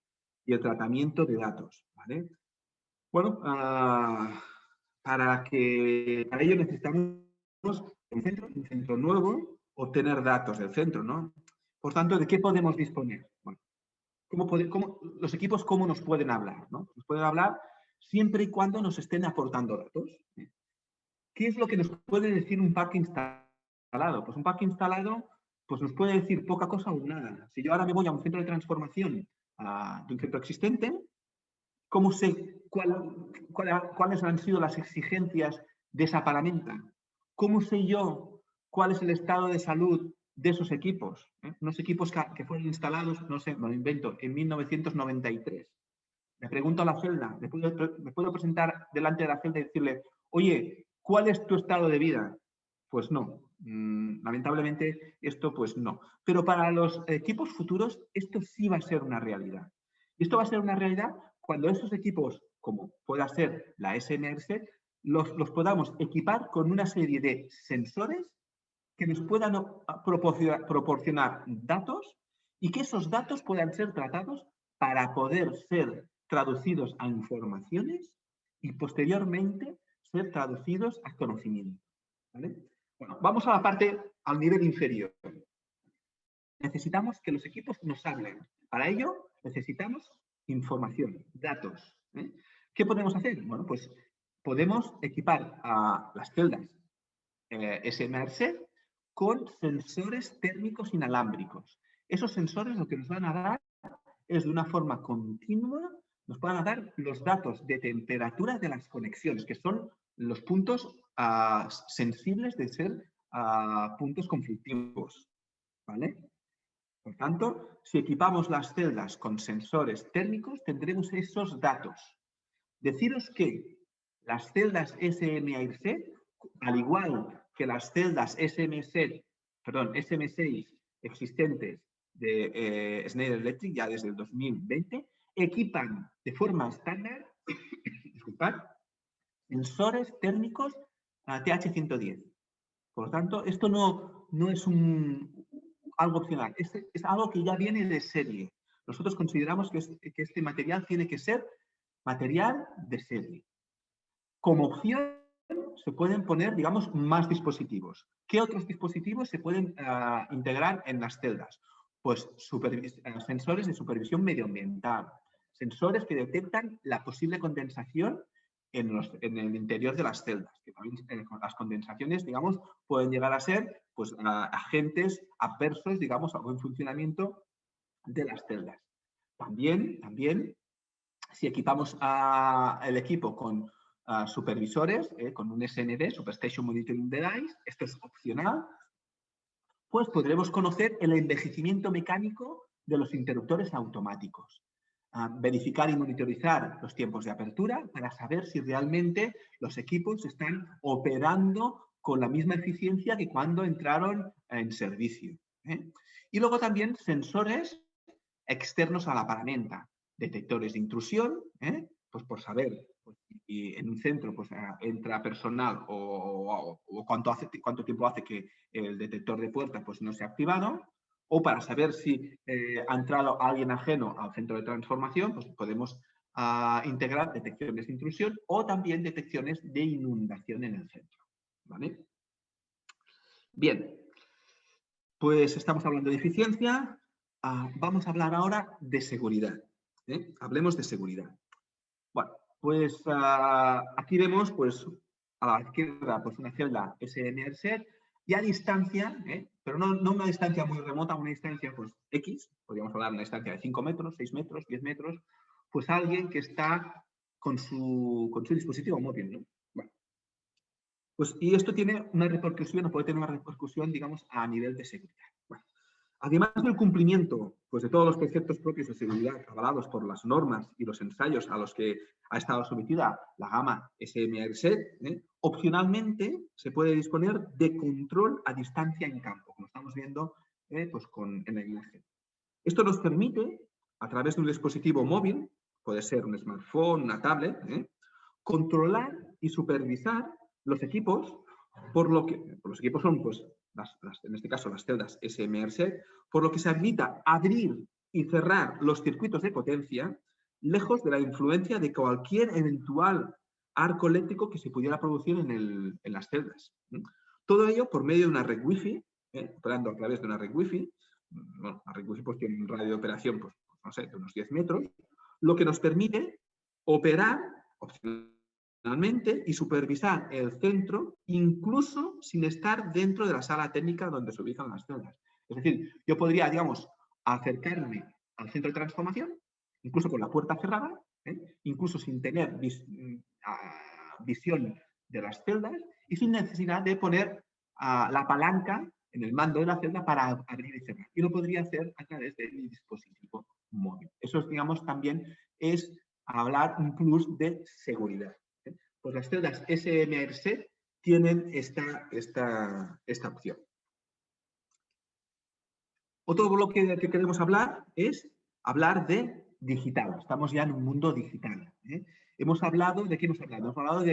y el tratamiento de datos. ¿Vale? Bueno, para ello necesitamos un centro nuevo, obtener datos del centro, ¿no? Por tanto, ¿de qué podemos disponer? Bueno, los equipos cómo nos pueden hablar, ¿no? Nos pueden hablar siempre y cuando nos estén aportando datos. ¿Qué es lo que nos puede decir un parque instalado? Pues un parque instalado pues nos puede decir poca cosa o nada. Si yo ahora me voy a un centro de transformación de un centro existente, ¿cómo sé cuáles han sido las exigencias de esa paramenta? ¿Cómo sé yo cuál es el estado de salud de esos equipos? Unos equipos que fueron instalados, no sé, me lo invento, en 1993. Le pregunto a la celda, me puedo presentar delante de la celda y decirle, oye, ¿cuál es tu estado de vida? Pues no. Lamentablemente, esto pues no. Pero para los equipos futuros, esto sí va a ser una realidad. Y esto va a ser una realidad cuando esos equipos, como pueda ser la SMRC, los podamos equipar con una serie de sensores que nos puedan proporcionar datos y que esos datos puedan ser tratados para poder ser traducidos a informaciones y posteriormente ser traducidos a conocimiento. ¿Vale? Bueno, vamos a la parte, al nivel inferior. Necesitamos que los equipos nos hablen. Para ello necesitamos información, datos. ¿Qué podemos hacer? Bueno, pues podemos equipar a las celdas SMRC con sensores térmicos inalámbricos. Esos sensores lo que nos van a dar es de una forma continua, nos van a dar los datos de temperatura de las conexiones, que son los puntos sensibles de ser puntos conflictivos. ¿Vale? Por tanto, si equipamos las celdas con sensores térmicos, tendremos esos datos. Deciros que las celdas SMRC, al igual que las celdas SM6 existentes de Schneider Electric ya desde el 2020, equipan de forma estándar sensores térmicos TH110. Por lo tanto, esto no es algo opcional, es algo que ya viene de serie. Nosotros consideramos que este material tiene que ser material de serie. Como opción, se pueden poner, digamos, más dispositivos. ¿Qué otros dispositivos se pueden integrar en las celdas? Pues sensores de supervisión medioambiental, sensores que detectan la posible condensación en el interior de las celdas. Que también, las condensaciones, digamos, pueden llegar a ser pues, agentes adversos, digamos, al buen funcionamiento de las celdas. También si equipamos el equipo con supervisores, con un SMD, Superstation Monitoring Device, esto es opcional, pues podremos conocer el envejecimiento mecánico de los interruptores automáticos. verificar y monitorizar los tiempos de apertura para saber si realmente los equipos están operando con la misma eficiencia que cuando entraron en servicio. Y luego también sensores externos a la paramenta, detectores de intrusión, pues por saber pues, si en un centro pues, entra personal o cuánto tiempo hace que el detector de puerta pues, no se ha activado, o para saber si ha entrado alguien ajeno al centro de transformación, pues podemos integrar detecciones de intrusión o también detecciones de inundación en el centro. ¿Vale? Bien, pues estamos hablando de eficiencia. Vamos a hablar ahora de seguridad. Hablemos de seguridad. Bueno, pues aquí vemos pues, a la izquierda pues, una celda SMRSet y a distancia, pero no una distancia muy remota, una distancia pues, X, podríamos hablar de una distancia de 5 metros, 6 metros, 10 metros, pues alguien que está con su dispositivo móvil. ¿No? Bueno, pues, y esto tiene una repercusión, o puede tener una repercusión, digamos, a nivel de seguridad. Bueno, además del cumplimiento pues, de todos los preceptos propios de seguridad avalados por las normas y los ensayos a los que ha estado sometida la gama SMRSet, opcionalmente se puede disponer de control a distancia en campo, como estamos viendo pues, en la imagen. Esto nos permite, a través de un dispositivo móvil, puede ser un smartphone, una tablet, controlar y supervisar los equipos, los equipos son, pues, en este caso, las celdas SMRSet, por lo que se habilita abrir y cerrar los circuitos de potencia lejos de la influencia de cualquier eventual arco eléctrico que se pudiera producir en las celdas. Todo ello por medio de una red Wi-Fi, operando a través de una red Wi-Fi. Bueno, la red Wi-Fi pues, tiene un radio de operación, pues, no sé, de unos 10 metros, lo que nos permite operar opcionalmente y supervisar el centro, incluso sin estar dentro de la sala técnica donde se ubican las celdas. Es decir, yo podría, digamos, acercarme al centro de transformación, incluso con la puerta cerrada, incluso sin tener visión de las celdas y sin necesidad de poner la palanca en el mando de la celda para abrir y cerrar. Y lo podría hacer a través de mi dispositivo móvil. Eso, digamos, también es hablar un plus de seguridad. Pues las celdas SMRSet tienen esta opción. Otro bloque del que queremos hablar es hablar de digital. Estamos ya en un mundo digital. Hemos hablado, ¿de qué hemos hablado? Hemos hablado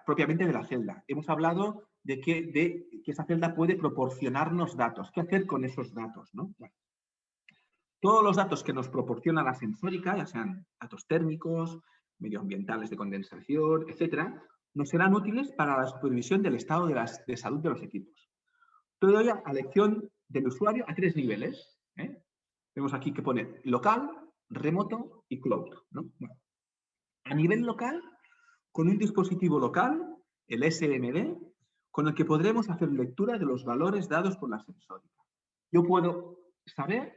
propiamente de la celda. Hemos hablado de que esa celda puede proporcionarnos datos. ¿Qué hacer con esos datos? ¿No? Bueno, todos los datos que nos proporciona la sensórica, ya sean datos térmicos, medioambientales de condensación, etcétera, nos serán útiles para la supervisión del estado de salud de los equipos. Todo ello a elección del usuario a 3 niveles. Vemos aquí que pone local, remoto y cloud. ¿No? Bueno, a nivel local, con un dispositivo local, el SMD, con el que podremos hacer lectura de los valores dados por la sensórica. Yo puedo saber,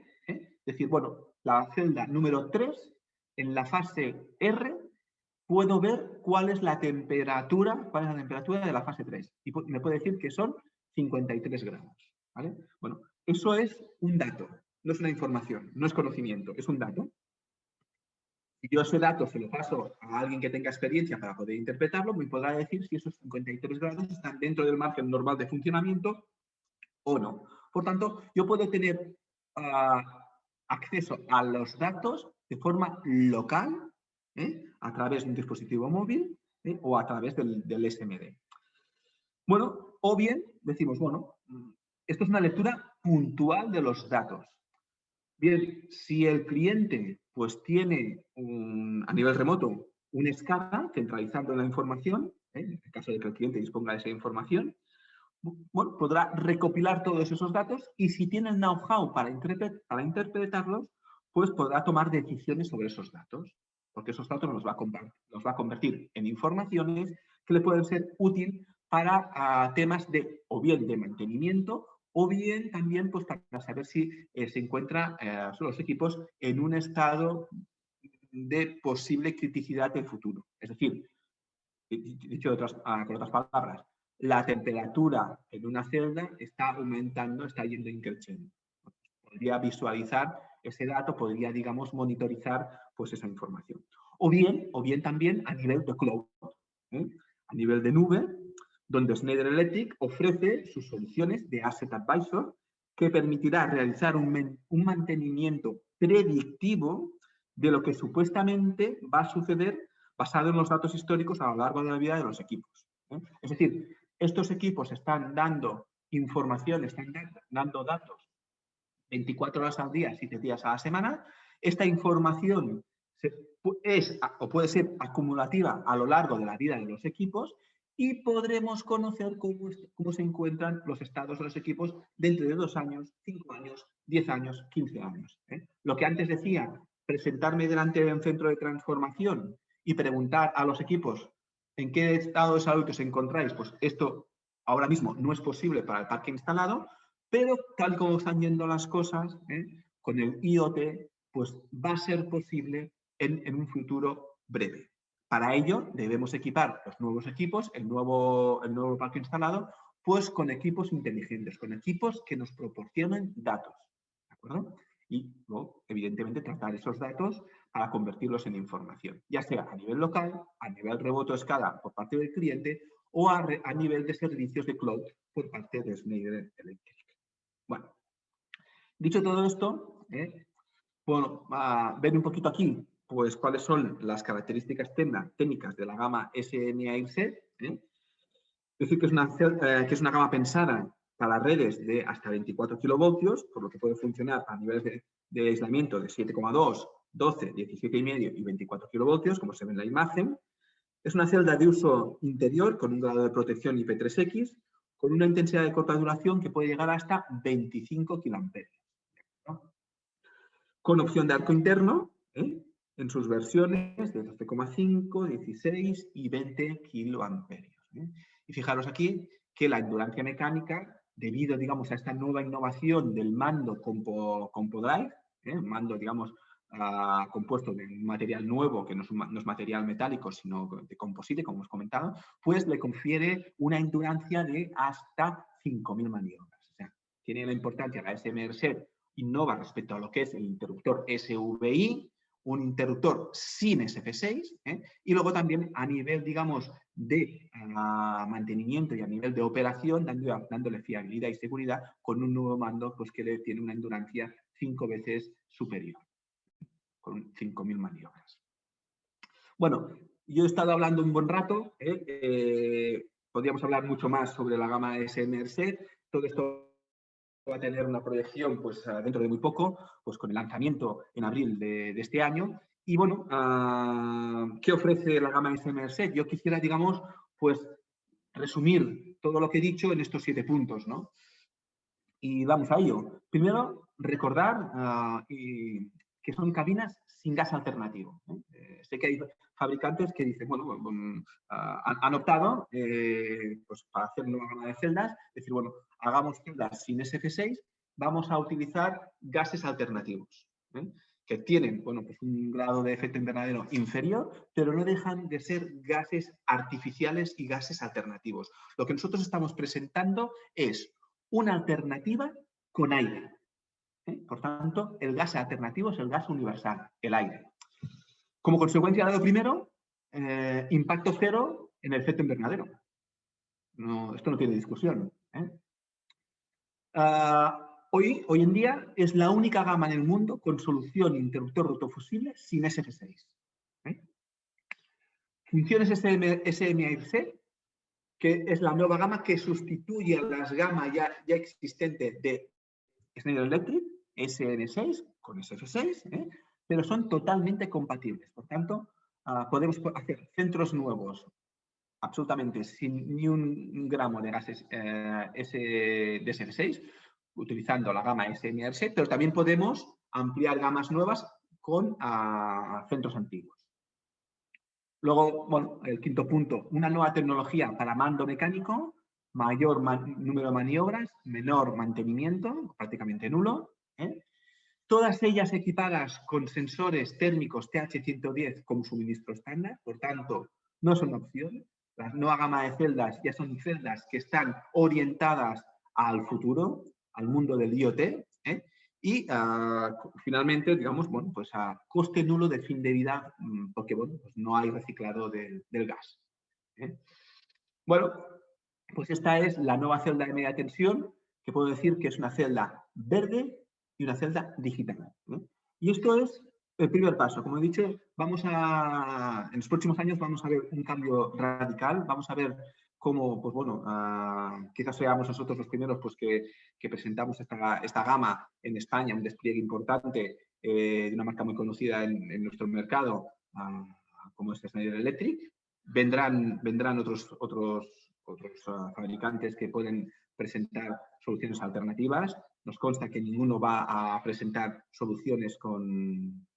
decir, bueno, la celda número 3, en la fase R, puedo ver cuál es la temperatura de la fase 3. Y me puede decir que son 53 grados. ¿Vale? Bueno, eso es un dato, no es una información, no es conocimiento, es un dato. Si yo ese dato se lo paso a alguien que tenga experiencia para poder interpretarlo, me podrá decir si esos 53 grados están dentro del margen normal de funcionamiento o no. Por tanto, yo puedo tener acceso a los datos de forma local, a través de un dispositivo móvil o a través del SMD. Bueno, o bien decimos, bueno, esto es una lectura puntual de los datos. Bien, si el cliente pues tiene a nivel remoto un SCADA centralizando la información, en el caso de que el cliente disponga de esa información, bueno, podrá recopilar todos esos datos y si tiene el know-how para interpretarlos, pues podrá tomar decisiones sobre esos datos, porque esos datos los va a convertir en informaciones que le pueden ser útiles para temas o bien de mantenimiento o bien también pues, para saber si se encuentran los equipos en un estado de posible criticidad en futuro. Es decir, dicho con otras palabras, la temperatura en una celda está aumentando, está yendo increciendo. Podría visualizar ese dato, podría, digamos, monitorizar pues, esa información. O bien también a nivel de cloud, a nivel de nube, donde Schneider Electric ofrece sus soluciones de Asset Advisor, que permitirá realizar un mantenimiento predictivo de lo que supuestamente va a suceder basado en los datos históricos a lo largo de la vida de los equipos. Es decir, estos equipos están dando información, están dando datos 24 horas al día, 7 días a la semana. Esta información es o puede ser acumulativa a lo largo de la vida de los equipos y podremos conocer cómo se encuentran los estados de los equipos dentro de 2 años, 5 años, 10 años, 15 años. Lo que antes decía, presentarme delante de un centro de transformación y preguntar a los equipos en qué estado de salud os encontráis, pues esto ahora mismo no es posible para el parque instalado, pero tal como están yendo las cosas, con el IoT, pues va a ser posible en un futuro breve. Para ello debemos equipar los nuevos equipos, el nuevo parque instalado, pues con equipos inteligentes, con equipos que nos proporcionen datos, ¿de acuerdo? Y luego, evidentemente, tratar esos datos para convertirlos en información, ya sea a nivel local, a nivel remoto a escala por parte del cliente o a nivel de servicios de cloud por parte de Schneider Electric. Bueno, dicho todo esto, bueno, ver un poquito aquí, pues cuáles son las características técnicas de la gama SMAIC. Decir que es una gama pensada para redes de hasta 24 kilovoltios, por lo que puede funcionar a niveles de aislamiento de 7,2, 12, 17,5 y 24 kilovoltios, como se ve en la imagen. Es una celda de uso interior con un grado de protección IP3X, con una intensidad de corta duración que puede llegar hasta 25 kiloamperios. Con opción de arco interno, en sus versiones de 12,5, 16 y 20 kiloamperios. Y fijaros aquí que la endurancia mecánica, debido, digamos, a esta nueva innovación del mando CompoDrive, un mando, digamos, compuesto de un material nuevo, que no es material metálico, sino de composite, como hemos comentado, pues le confiere una endurancia de hasta 5.000 maniobras. O sea, tiene la importancia la SMRSet, innova respecto a lo que es el interruptor SVI, un interruptor sin SF6, y luego también a nivel, digamos, de mantenimiento y a nivel de operación, dándole fiabilidad y seguridad con un nuevo mando pues, que le tiene una endurancia 5 veces superior, con 5.000 maniobras. Bueno, yo he estado hablando un buen rato, podríamos hablar mucho más sobre la gama SMRSet, todo esto va a tener una proyección pues, dentro de muy poco, pues con el lanzamiento en abril de este año. Y bueno, ¿qué ofrece la gama SMRSet? Yo quisiera, digamos, pues resumir todo lo que he dicho en estos 7 puntos, ¿no? Y vamos a ello. Primero, recordar que son cabinas sin gas alternativo. Sé que hay fabricantes que dicen, bueno, han optado pues para hacer una gama de celdas, decir, bueno, hagamos celdas sin SF6, vamos a utilizar gases alternativos, que tienen, bueno, pues un grado de efecto invernadero inferior, pero no dejan de ser gases artificiales y gases alternativos. Lo que nosotros estamos presentando es una alternativa con aire. Por tanto, el gas alternativo es el gas universal, el aire. Como consecuencia de lo primero, impacto cero en el efecto invernadero. Esto no tiene discusión. Hoy en día es la única gama en el mundo con solución interruptor rotofusible sin SF6. Funciones SMAIC, que es la nueva gama que sustituye a las gamas ya existentes de Schneider Electric, SN6 con SF6, pero son totalmente compatibles. Por tanto, podemos hacer centros nuevos absolutamente sin ni un gramo de gases de SF6, utilizando la gama SMRSet, pero también podemos ampliar gamas nuevas con centros antiguos. Luego, bueno, el quinto punto, una nueva tecnología para mando mecánico, mayor número de maniobras, menor mantenimiento, prácticamente nulo. Todas ellas equipadas con sensores térmicos TH110 como suministro estándar, por tanto, no son opción. La nueva gama de celdas ya son celdas que están orientadas al futuro, al mundo del IoT, Y finalmente, digamos, bueno, pues a coste nulo de fin de vida, porque bueno, pues no hay reciclado del gas. Bueno, pues esta es la nueva celda de media tensión, que puedo decir que es una celda verde y una celda digital. Y esto es el primer paso. Como he dicho, en los próximos años vamos a ver un cambio radical, vamos a ver cómo, pues bueno, quizás seamos nosotros los primeros pues, que presentamos esta gama en España, un despliegue importante de una marca muy conocida en nuestro mercado, como es Schneider Electric. Vendrán otros fabricantes que pueden presentar soluciones alternativas. Nos consta que ninguno va a presentar soluciones con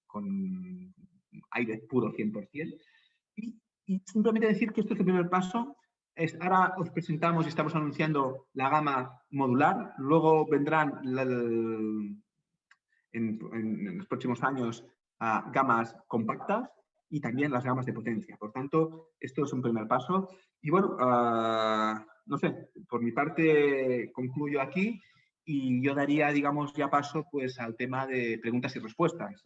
aire puro 100%. Y simplemente decir que esto es el primer paso. Ahora os presentamos y estamos anunciando la gama modular. Luego vendrán en los próximos años gamas compactas y también las gamas de potencia. Por tanto, esto es un primer paso. Y bueno, no sé, por mi parte concluyo aquí y yo daría, digamos, ya paso pues al tema de preguntas y respuestas.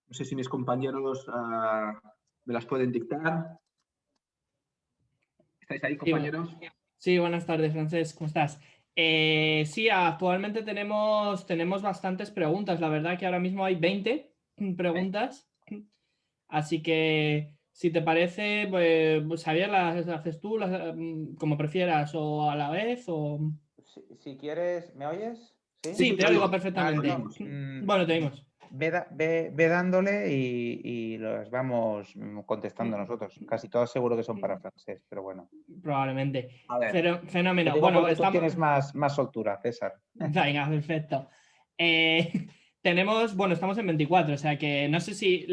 No sé si mis compañeros me las pueden dictar. ¿Estáis ahí, compañeros? Sí, buenas tardes, Francesc, ¿cómo estás? Sí, actualmente tenemos bastantes preguntas. La verdad que ahora mismo hay 20 preguntas. Así que, si te parece, pues Javier, las haces tú, como prefieras, o a la vez, o... Si quieres, ¿me oyes? Sí, te oigo perfectamente. Vale, Bueno, te oímos. Ve dándole y los vamos contestando nosotros. Casi todos seguro que son para Francesc, pero bueno. Probablemente. A ver. Fenómeno. Te digo Bueno, porque tú tienes más soltura, César. Venga, perfecto. Estamos en 24, o sea que no sé si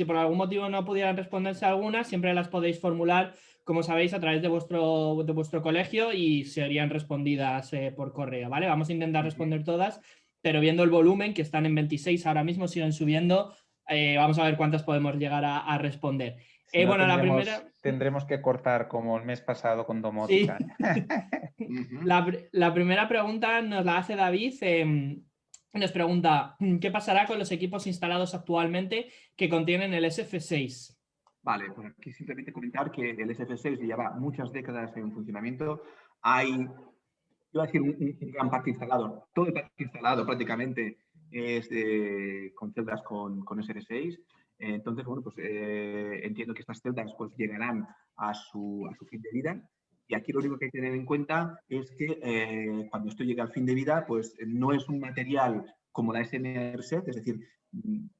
por algún motivo no pudieran responderse algunas, siempre las podéis formular, como sabéis, a través de vuestro colegio y serían respondidas por correo, ¿vale? Vamos a intentar responder todas, pero viendo el volumen, que están en 26 ahora mismo, siguen subiendo, vamos a ver cuántas podemos llegar a responder. Si no, La primera... tendremos que cortar como el mes pasado con domótica. Sí. La primera pregunta nos la hace David. Nos pregunta, ¿qué pasará con los equipos instalados actualmente que contienen el SF6? Vale, pues aquí simplemente comentar que el SF6 lleva muchas décadas en funcionamiento. Hay, iba a decir, un gran parque instalado. Todo el parque instalado prácticamente es con celdas con SF6. Entonces, bueno, pues entiendo que estas celdas pues, llegarán a su fin de vida. Y aquí lo único que hay que tener en cuenta es que cuando esto llegue al fin de vida, pues no es un material como la SMRC, es decir,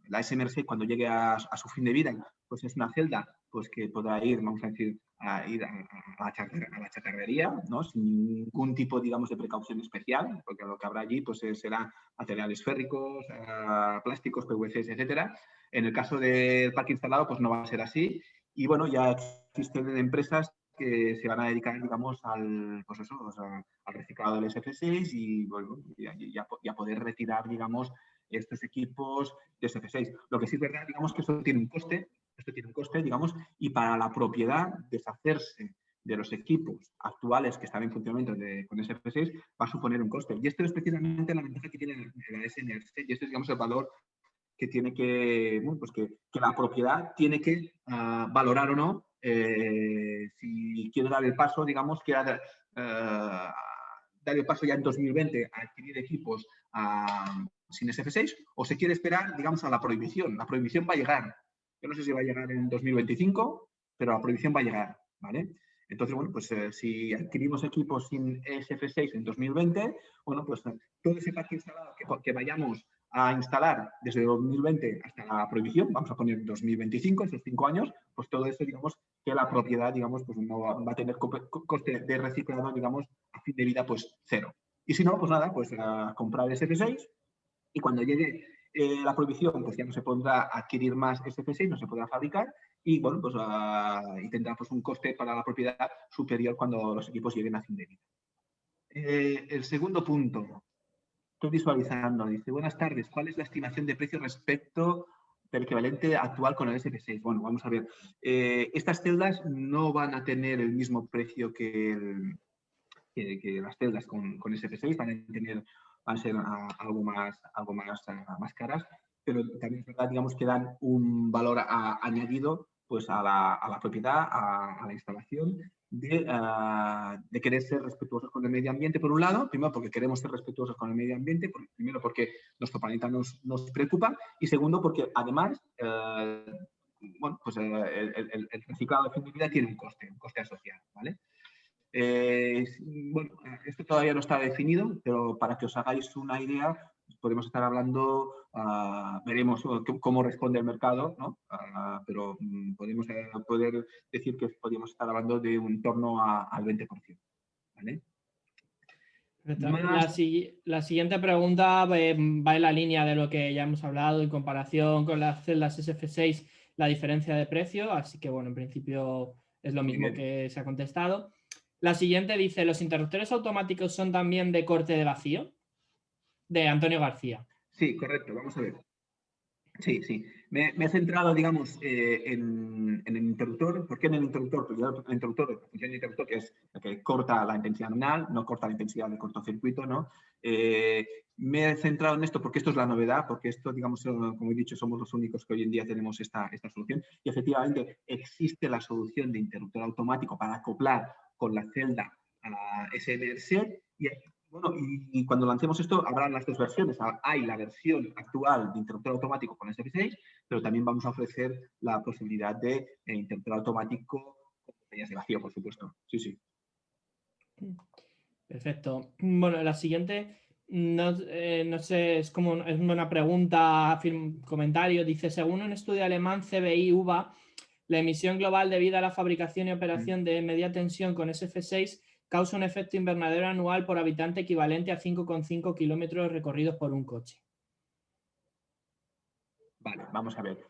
la SMRC cuando llegue a su fin de vida, pues es una celda pues que podrá ir, vamos a decir, a la chatarrería, ¿no? Sin ningún tipo, digamos, de precaución especial, porque lo que habrá allí pues será materiales férricos, plásticos, PVCs, etcétera. En el caso del parque instalado, pues no va a ser así. Y bueno, ya existen empresas que se van a dedicar, digamos, al reciclado del SF6 y, bueno, y a poder retirar, digamos, estos equipos de SF6. Lo que sí es verdad, digamos, que esto tiene un coste, digamos, y para la propiedad deshacerse de los equipos actuales que están en funcionamiento con SF6 va a suponer un coste. Y esto es precisamente la ventaja que tiene la SNRC y este es, digamos, el valor que tiene que la propiedad tiene que valorar o no si quiere dar el paso, digamos, dar el paso ya en 2020 a adquirir equipos sin SF6 o se quiere esperar, digamos, a la prohibición. La prohibición va a llegar. Yo no sé si va a llegar en 2025, pero la prohibición va a llegar, ¿vale? Entonces, bueno, pues si adquirimos equipos sin SF6 en 2020, bueno, pues todo ese parque instalado que vayamos a instalar desde 2020 hasta la prohibición, vamos a poner 2025, esos 5 años, pues todo eso, digamos, que la propiedad, digamos, pues no va a tener coste de reciclado, digamos, a fin de vida, pues cero. Y si no, pues nada, pues a comprar SF6 y cuando llegue la prohibición, pues ya no se podrá adquirir más SF6, no se podrá fabricar y, bueno, pues y tendrá pues un coste para la propiedad superior cuando los equipos lleguen a fin de vida. El segundo punto, estoy visualizando, dice, buenas tardes, ¿cuál es la estimación de precio respecto del equivalente actual con el SF6? Bueno, vamos a ver. Estas celdas no van a tener el mismo precio que las celdas con SF6, van a tener van a ser algo más caras, pero también es verdad, digamos, que dan un valor añadido pues a la propiedad, a la instalación, de querer ser respetuosos con el medio ambiente, por un lado, primero porque queremos ser respetuosos con el medio ambiente, primero porque nuestro planeta nos preocupa, y segundo porque además bueno, pues el reciclado definitivamente tiene un coste asociado, ¿vale? Bueno, esto todavía no está definido, pero para que os hagáis una idea, podemos estar hablando, veremos cómo responde el mercado, ¿no? Pero podemos poder decir que podríamos estar hablando de un torno al 20%, ¿vale? La siguiente pregunta va en la línea de lo que ya hemos hablado en comparación con las celdas SF6, la diferencia de precio, así que bueno, en principio es lo mismo que se ha contestado. La siguiente dice, ¿los interruptores automáticos son también de corte de vacío? De Antonio García. Sí, correcto, vamos a ver. Sí, sí. Me he centrado, digamos, en el interruptor. ¿Por qué en el interruptor? Porque el interruptor, la función del interruptor, que es la que corta la intensidad nominal, no corta la intensidad de cortocircuito, ¿no? Me he centrado en esto porque esto es la novedad, porque esto, digamos, como he dicho, somos los únicos que hoy en día tenemos esta solución. Y efectivamente existe la solución de interruptor automático para acoplar con la celda SMRSet. Bueno, y cuando lancemos esto habrán las dos versiones. Hay la versión actual de interruptor automático con SF6, pero también vamos a ofrecer la posibilidad de interruptor automático con botellas de vacío, por supuesto. Sí, sí. Perfecto. Bueno, la siguiente, no sé, es una pregunta, comentario. Dice, según un estudio alemán CBI-UVA, la emisión global debida a la fabricación y operación de media tensión con SF6 causa un efecto invernadero anual por habitante equivalente a 5,5 kilómetros recorridos por un coche. Vale, vamos a ver.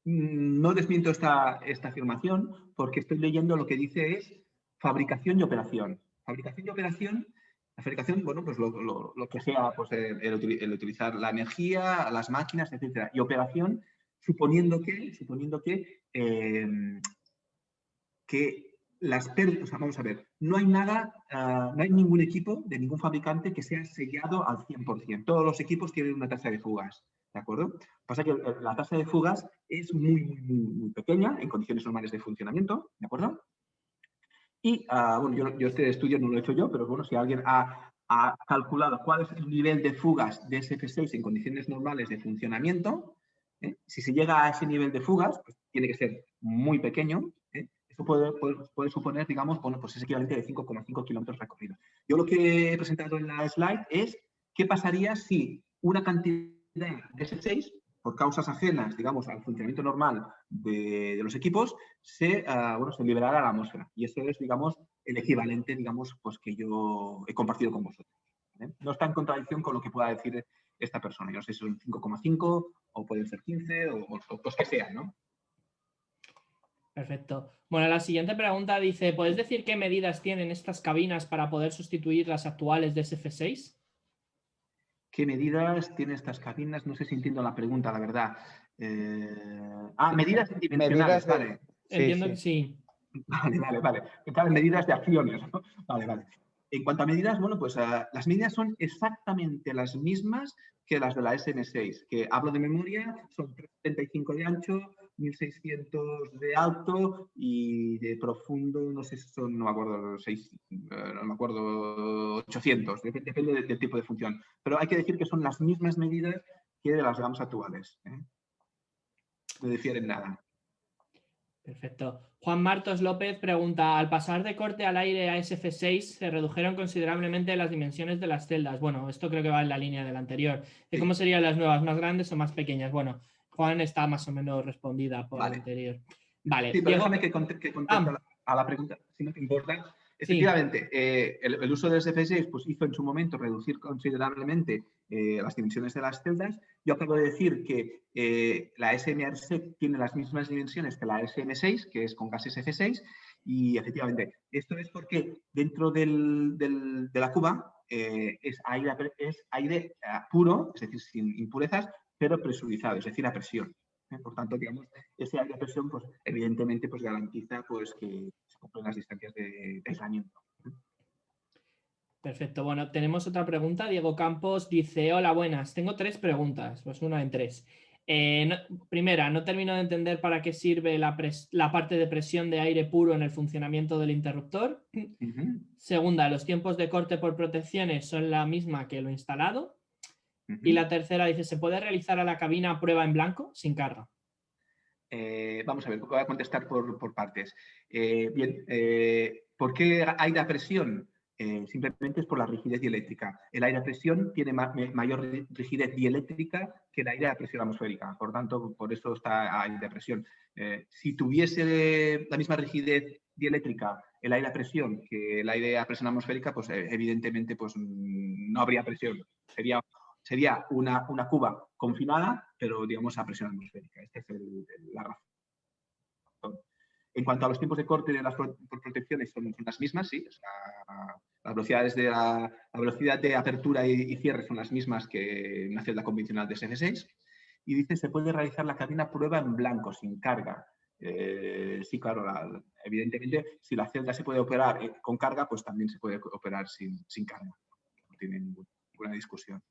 No desmiento esta afirmación porque estoy leyendo lo que dice es fabricación y operación. Fabricación y operación, la fabricación, bueno, pues lo que sea, pues el utilizar la energía, las máquinas, etcétera. Y operación, suponiendo que las pérdidas, o sea, vamos a ver, no hay nada, no hay ningún equipo de ningún fabricante que sea sellado al 100%. Todos los equipos tienen una tasa de fugas, ¿de acuerdo? Pasa que la tasa de fugas es muy pequeña en condiciones normales de funcionamiento, ¿de acuerdo? Y, bueno, yo este estudio no lo he hecho yo, pero bueno, si alguien ha calculado cuál es el nivel de fugas de SF6 en condiciones normales de funcionamiento, si se llega a ese nivel de fugas, pues tiene que ser muy pequeño. Eso puede suponer, digamos, bueno, pues ese equivalente de 5,5 kilómetros recorridos. Yo lo que he presentado en la slide es qué pasaría si una cantidad de SF6, por causas ajenas, digamos, al funcionamiento normal de los equipos, se liberara a la atmósfera. Y eso es, digamos, el equivalente, digamos, pues que yo he compartido con vosotros. ¿Vale? No está en contradicción con lo que pueda decir esta persona. Yo no sé si son 5,5 o pueden ser 15 o los que sean, ¿no? Perfecto. Bueno, la siguiente pregunta dice, ¿puedes decir qué medidas tienen estas cabinas para poder sustituir las actuales de SF6? ¿Qué medidas tienen estas cabinas? No sé si entiendo la pregunta, la verdad. Medidas dimensionales, vale. Entiendo que sí. Vale. Claro, medidas de acciones, ¿no? Vale. En cuanto a medidas, bueno, pues las medidas son exactamente las mismas que las de la SM6, que hablo de memoria, son 375 de ancho, 1600 de alto y de profundo, no sé si son, no me acuerdo, 800, depende del tipo de función. Pero hay que decir que son las mismas medidas que de las gamas actuales. No difieren nada. Perfecto. Juan Martos López pregunta, al pasar de corte al aire a SF6 se redujeron considerablemente las dimensiones de las celdas. Bueno, esto creo que va en la línea del anterior. Sí. ¿Cómo serían las nuevas, más grandes o más pequeñas? Bueno, Juan está más o menos respondida por Vale. la anterior. Vale. Sí, pero déjame que conteste a la pregunta, si no te importa. Efectivamente, el uso del SF6 pues, hizo en su momento reducir considerablemente las dimensiones de las celdas. Yo acabo de decir que la SMRSet tiene las mismas dimensiones que la SM6, que es con gas SF6, y efectivamente, esto es porque dentro de la cuba es aire puro, es decir, sin impurezas, pero presurizado, es decir, a presión. Por tanto, digamos, ese aire a presión, pues, evidentemente, pues, garantiza pues, que se cumplen las distancias de aislamiento. Perfecto. Bueno, tenemos otra pregunta. Diego Campos dice, hola, buenas. Tengo 3 preguntas, pues una en 3. Primera, no termino de entender para qué sirve la parte de presión de aire puro en el funcionamiento del interruptor. Segunda, los tiempos de corte por protecciones son la misma que lo instalado. Y la tercera dice, ¿se puede realizar a la cabina prueba en blanco sin carga? Vamos a ver, voy a contestar por partes. Bien, ¿por qué aire a presión? Simplemente es por la rigidez dieléctrica. El aire a presión tiene mayor rigidez dieléctrica que el aire a presión atmosférica. Por tanto, por eso está aire a presión. Si tuviese la misma rigidez dieléctrica el aire a presión que el aire a presión atmosférica, pues evidentemente pues, no habría presión. Sería una cuba confinada, pero digamos a presión atmosférica. Esta es la razón. En cuanto a los tiempos de corte de las protecciones, son las mismas, sí. O sea, las velocidades de la velocidad de apertura y cierre son las mismas que en una celda convencional de SF6. Y dice, se puede realizar la cabina prueba en blanco, sin carga. Sí, claro, evidentemente, si la celda se puede operar con carga, pues también se puede operar sin carga. No tiene ninguna discusión.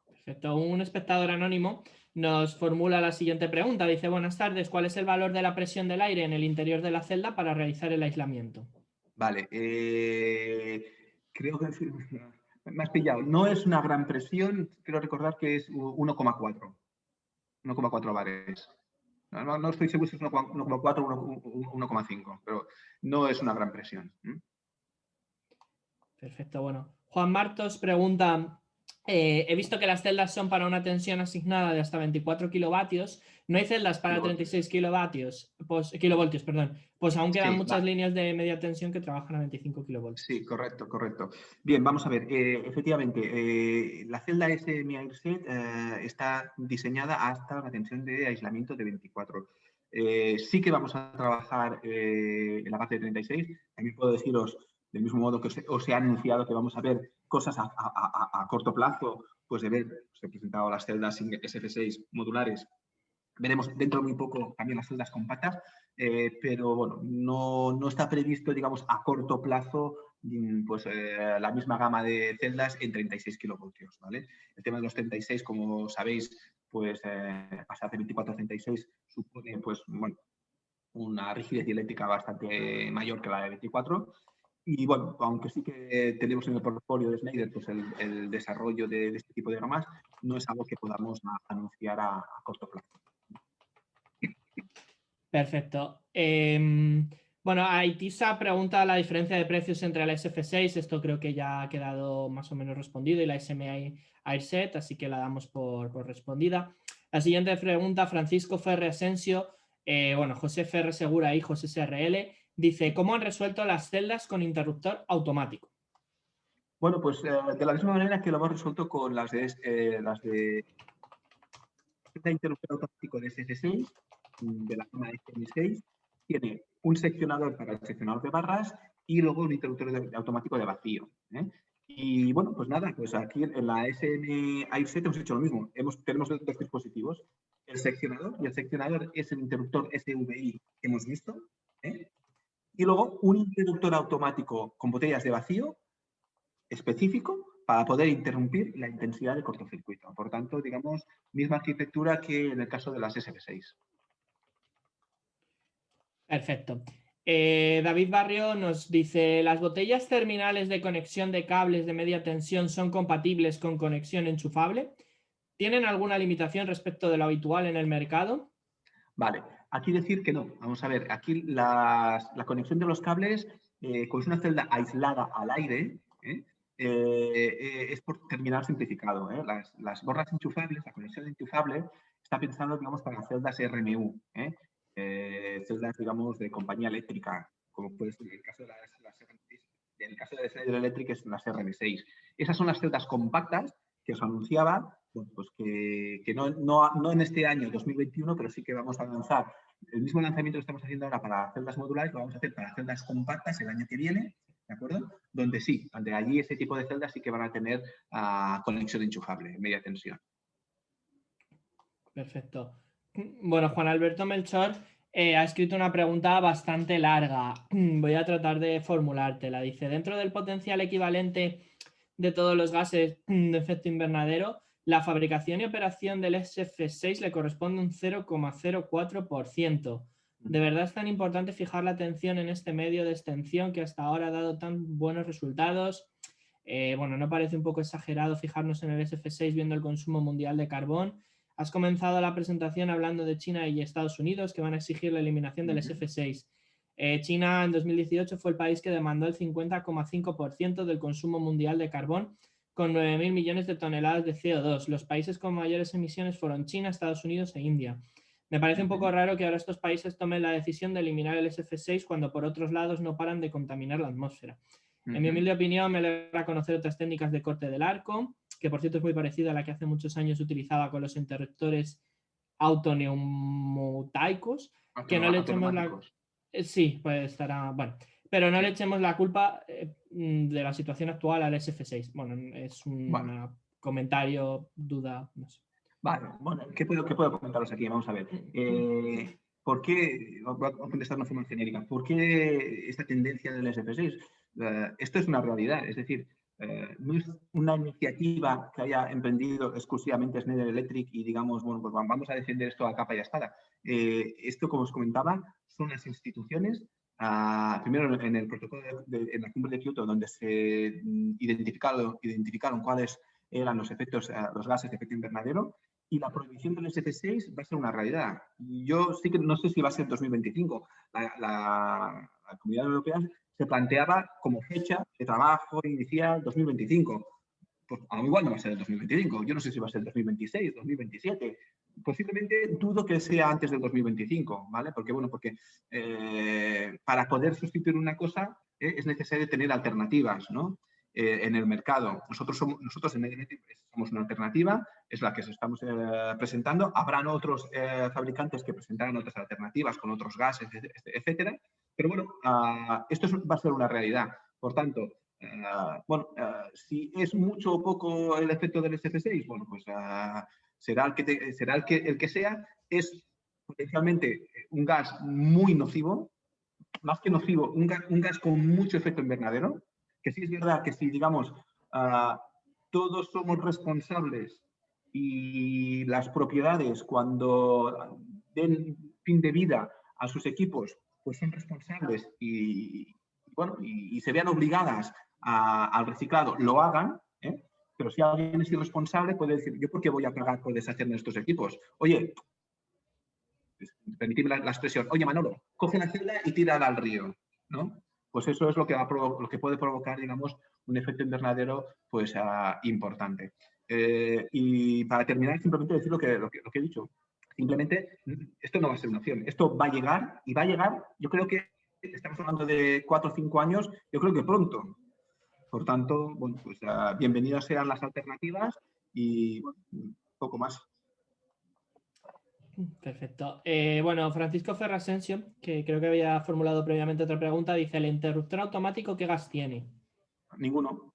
Perfecto. Un espectador anónimo nos formula la siguiente pregunta. Dice, buenas tardes, ¿cuál es el valor de la presión del aire en el interior de la celda para realizar el aislamiento? Vale, creo que me has pillado. No es una gran presión, quiero recordar que es 1,4 bares. No estoy seguro si es 1,4 o 1,5, pero no es una gran presión. Perfecto, bueno. Juan Martos pregunta, he visto que las celdas son para una tensión asignada de hasta 24 kilovatios. ¿No hay celdas para 36 kilovatios? Kilovoltios, perdón. Pues aún quedan muchas líneas de media tensión que trabajan a 25 kilovoltios. Sí, correcto. Bien, vamos a ver. Efectivamente, la celda SM AirSet está diseñada hasta una tensión de aislamiento de 24. Sí que vamos a trabajar en la parte de 36. También puedo deciros, del mismo modo que os he anunciado que vamos a ver cosas a corto plazo, pues de ver, os he presentado las celdas SF6 modulares. Veremos dentro de muy poco también las celdas compactas, pero bueno, no está previsto, digamos, a corto plazo pues, la misma gama de celdas en 36 kilovoltios, ¿vale? El tema de los 36, como sabéis, pues pasar de 24 a 36 supone, pues, bueno, una rigidez dieléctrica bastante mayor que la de 24. Y bueno, aunque sí que tenemos en el portfolio de Schneider pues el desarrollo de este tipo de gamas, no es algo que podamos anunciar a corto plazo. Perfecto. Bueno, Aitisa pregunta la diferencia de precios entre la SF6. Esto creo que ya ha quedado más o menos respondido y la SMA AirSet, así que la damos por respondida. La siguiente pregunta, Francisco Ferre Asensio, bueno, José Ferre Segura, hijos SRL, dice, ¿cómo han resuelto las celdas con interruptor automático? Bueno, pues de la misma manera que lo hemos resuelto con las de interruptor automático de SF6, de la gama SM6, tiene un seccionador para el seccionador de barras y luego un interruptor automático de vacío. Y bueno, pues nada, pues aquí en la SM AirSet hemos hecho lo mismo. Tenemos dos dispositivos, el seccionador, y el seccionador es el interruptor SVI que hemos visto, y luego un interruptor automático con botellas de vacío específico para poder interrumpir la intensidad de cortocircuito. Por tanto, digamos, misma arquitectura que en el caso de las SF6. Perfecto. David Barrio nos dice, ¿las botellas terminales de conexión de cables de media tensión son compatibles con conexión enchufable? ¿Tienen alguna limitación respecto de lo habitual en el mercado? Vale, aquí decir que no. Vamos a ver, aquí la conexión de los cables, con una celda aislada al aire, es por terminal simplificado. Las borras enchufables, la conexión enchufable, está pensado, digamos, para celdas RMU, celdas, digamos, de compañía eléctrica, como puede ser en el caso de las RM6, en el caso de Schneider Electric es las RM6. Esas son las celdas compactas que os anunciaba, bueno, pues que no en este año 2021, pero sí que vamos a lanzar el mismo lanzamiento que estamos haciendo ahora para celdas modulares, lo vamos a hacer para celdas compactas el año que viene, ¿de acuerdo? Donde sí, donde allí ese tipo de celdas sí que van a tener conexión enchufable, media tensión. Perfecto. Bueno, Juan Alberto Melchor Ha escrito una pregunta bastante larga. Voy a tratar de formulártela. Dice, dentro del potencial equivalente de todos los gases de efecto invernadero, la fabricación y operación del SF6 le corresponde un 0,04%. ¿De verdad es tan importante fijar la atención en este medio de extensión que hasta ahora ha dado tan buenos resultados? Bueno, ¿no parece un poco exagerado fijarnos en el SF6 viendo el consumo mundial de carbón? Has comenzado la presentación hablando de China y Estados Unidos que van a exigir la eliminación del SF6. China en 2018 fue el país que demandó el 50,5% del consumo mundial de carbón con 9.000 millones de toneladas de CO2. Los países con mayores emisiones fueron China, Estados Unidos e India. Me parece un poco raro que ahora estos países tomen la decisión de eliminar el SF6 cuando por otros lados no paran de contaminar la atmósfera. En mi humilde opinión, me alegra conocer otras técnicas de corte del arco, que por cierto es muy parecida a la que hace muchos años utilizaba con los interruptores autoneumotaicos, que no le echemos la... Sí, pues estará... Bueno, pero no le echemos la culpa de la situación actual al SF6. Bueno, es un comentario, duda, no sé. Vale, bueno, ¿qué puedo comentaros aquí? Vamos a ver. ¿Por qué, voy a contestar una forma genérica, ¿por qué esta tendencia del SF6? Esto es una realidad, es decir, no es una iniciativa que haya emprendido exclusivamente Schneider Electric y digamos, bueno, pues vamos a defender esto a capa y a espada. Esto, como os comentaba, son las instituciones, primero en el protocolo en la cumbre de Kioto, donde se identificaron cuáles eran los efectos, los gases de efecto invernadero, y la prohibición del SF6 va a ser una realidad. Yo sí que no sé si va a ser 2025. La Comunidad Europea se planteaba como fecha de trabajo inicial 2025. Pues a lo igual no va a ser el 2025. Yo no sé si va a ser el 2026, 2027. Posiblemente dudo que sea antes del 2025, ¿vale? Porque, bueno, porque para poder sustituir una cosa es necesario tener alternativas, ¿no? En el mercado. Nosotros en Medianetic somos una alternativa, es la que estamos presentando. Habrán otros fabricantes que presentarán otras alternativas con otros gases, etcétera. Pero bueno, esto va a ser una realidad. Por tanto, si es mucho o poco el efecto del SF6, bueno, pues será el que sea. Es potencialmente un gas muy nocivo, más que nocivo, un gas con mucho efecto invernadero, que sí es verdad que si, digamos, todos somos responsables y las propiedades cuando den fin de vida a sus equipos, pues son responsables y se vean obligadas al reciclado, lo hagan, ¿eh? Pero si alguien es irresponsable, puede decir, ¿yo por qué voy a pagar por deshacerme de estos equipos? Oye, permitidme la expresión, oye Manolo, coge la celda y tírala al río, ¿no? Pues eso es lo que puede provocar, digamos, un efecto invernadero pues, importante. Y para terminar, simplemente decir lo que he dicho. Simplemente, esto no va a ser una opción. Esto va a llegar y va a llegar, yo creo que estamos hablando de 4 o 5 años, yo creo que pronto. Por tanto, bueno, pues bienvenidas sean las alternativas y bueno, poco más. Perfecto. Bueno, Francisco Ferrasensio, que creo que había formulado previamente otra pregunta, dice, ¿el interruptor automático qué gas tiene? Ninguno.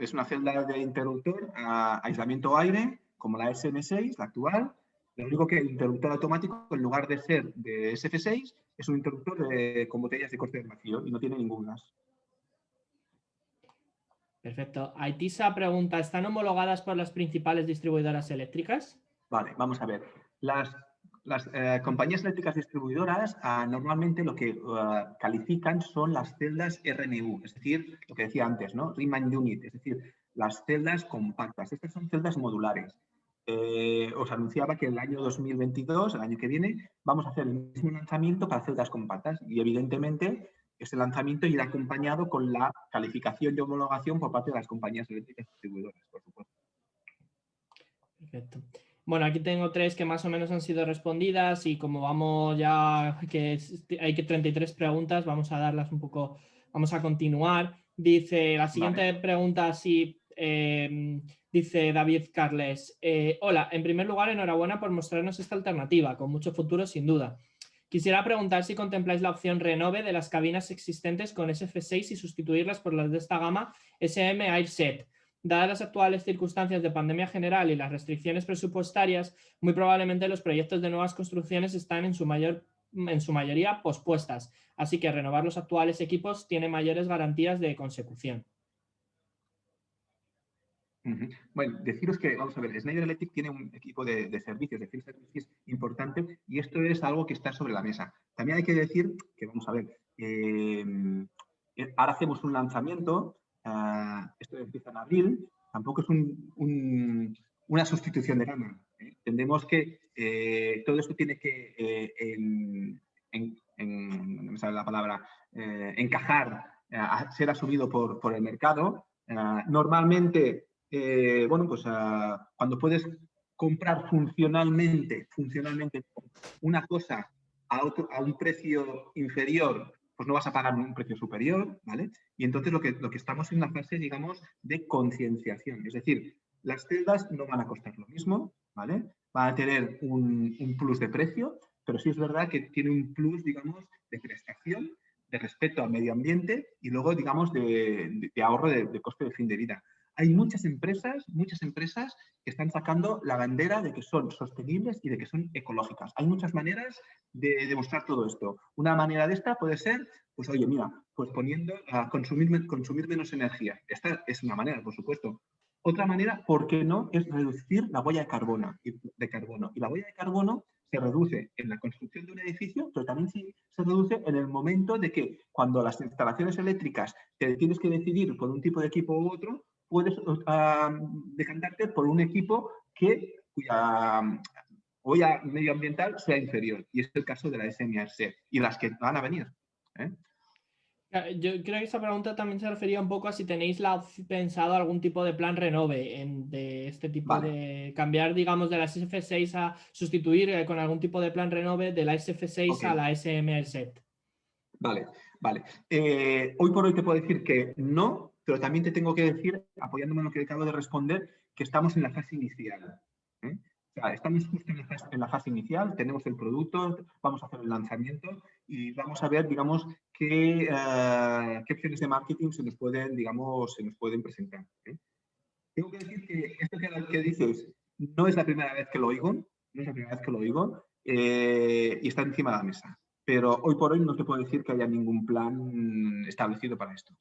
Es una celda de interruptor aislamiento aire, como la SM6, la actual. Lo único que el interruptor automático, en lugar de ser de SF6, es un interruptor con botellas de corte vacío y no tiene ningún gas. Perfecto. Aitisa pregunta, ¿están homologadas por las principales distribuidoras eléctricas? Vale, vamos a ver. Las compañías eléctricas distribuidoras normalmente lo que califican son las celdas RMU, es decir, lo que decía antes, ¿no? Riemann Unit, es decir, las celdas compactas. Estas son celdas modulares. Os anunciaba que el año 2022, el año que viene, vamos a hacer el mismo lanzamiento para celdas compactas y evidentemente ese lanzamiento irá acompañado con la calificación y homologación por parte de las compañías eléctricas distribuidoras, por supuesto. Perfecto. Bueno, aquí tengo 3 que más o menos han sido respondidas y como vamos ya, que hay que 33 preguntas, vamos a darlas un poco, vamos a continuar. Dice, la siguiente pregunta, sí, dice David Carles. Hola, en primer lugar, enhorabuena por mostrarnos esta alternativa, con mucho futuro sin duda. Quisiera preguntar si contempláis la opción renove de las cabinas existentes con SF6 y sustituirlas por las de esta gama SM AirSet. dadas las actuales circunstancias de pandemia general y las restricciones presupuestarias, muy probablemente los proyectos de nuevas construcciones están en su mayoría pospuestas, así que renovar los actuales equipos tiene mayores garantías de consecución. Bueno, deciros que, vamos a ver, Schneider Electric tiene un equipo de servicios, de field services importante, y esto es algo que está sobre la mesa. También hay que decir que, vamos a ver, ahora hacemos un lanzamiento, esto empieza en abril, tampoco es una sustitución de gama. Entendemos que todo esto tiene que, no me sale la palabra, encajar, ser asumido por el mercado. Normalmente, bueno, pues cuando puedes comprar funcionalmente una cosa a un precio inferior, pues no vas a pagar un precio superior, ¿vale? Y entonces lo que estamos en una fase, digamos, de concienciación. Es decir, las celdas no van a costar lo mismo, ¿vale? Van a tener un plus de precio, pero sí es verdad que tiene un plus, digamos, de prestación, de respeto al medio ambiente y luego, digamos, de ahorro de coste de fin de vida. Hay muchas empresas que están sacando la bandera de que son sostenibles y de que son ecológicas. Hay muchas maneras de demostrar todo esto. Una manera de esta puede ser, pues oye, mira, pues poniendo a consumir menos energía. Esta es una manera, por supuesto. Otra manera, ¿por qué no?, es reducir la huella de carbono. Y la huella de carbono se reduce en la construcción de un edificio, pero también se reduce en el momento de que cuando las instalaciones eléctricas te tienes que decidir por un tipo de equipo u otro, puedes decantarte por un equipo cuya huella medioambiental sea inferior. Y es el caso de la SMRC y las que van a venir. Yo creo que esa pregunta también se refería un poco a si tenéis pensado algún tipo de plan renove de este tipo, vale, de cambiar, digamos, de las SF6 a sustituir con algún tipo de plan renove de la SF6 a la SMRC. Vale. Hoy por hoy te puedo decir que no, pero también te tengo que decir, apoyándome en lo que acabo de responder, que estamos en la fase inicial. O sea, estamos justo en la fase inicial, tenemos el producto, vamos a hacer el lanzamiento y vamos a ver, digamos, qué opciones de marketing se nos pueden, digamos, presentar. Tengo que decir que esto que dices no es la primera vez que lo oigo, y está encima de la mesa. Pero hoy por hoy no te puedo decir que haya ningún plan establecido para esto.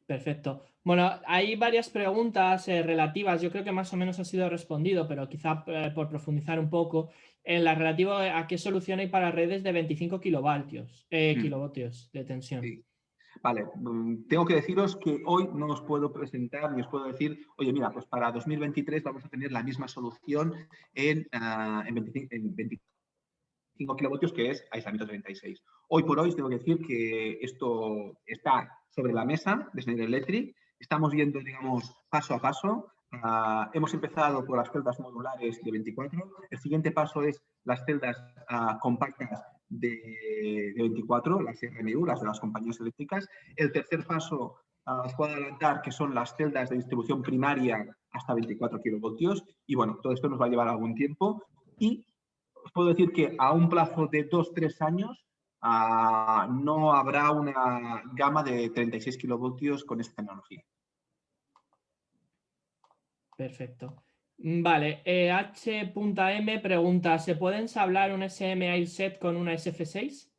Perfecto. Bueno, hay varias preguntas relativas, yo creo que más o menos ha sido respondido, pero quizá por profundizar un poco, en la relativa a qué solución hay para redes de 25 kilovatios de tensión. Sí. Vale, tengo que deciros que hoy no os puedo presentar ni os puedo decir, oye, mira, pues para 2023 vamos a tener la misma solución en 25 kilovatios, que es aislamiento 36. Hoy por hoy tengo que decir que esto está sobre la mesa de Schneider Electric. Estamos viendo, digamos, paso a paso. Hemos empezado por las celdas modulares de 24. El siguiente paso es las celdas compactas de 24, las RMU, las de las compañías eléctricas. El tercer paso, os puedo adelantar, que son las celdas de distribución primaria hasta 24 kilovoltios. Y bueno, todo esto nos va a llevar algún tiempo. Y os puedo decir que a un plazo de 2-3 años no habrá una gama de 36 kilovoltios con esta tecnología. Perfecto. Vale, H.M pregunta, ¿se puede ensamblar un SM-AirSet con una SF6?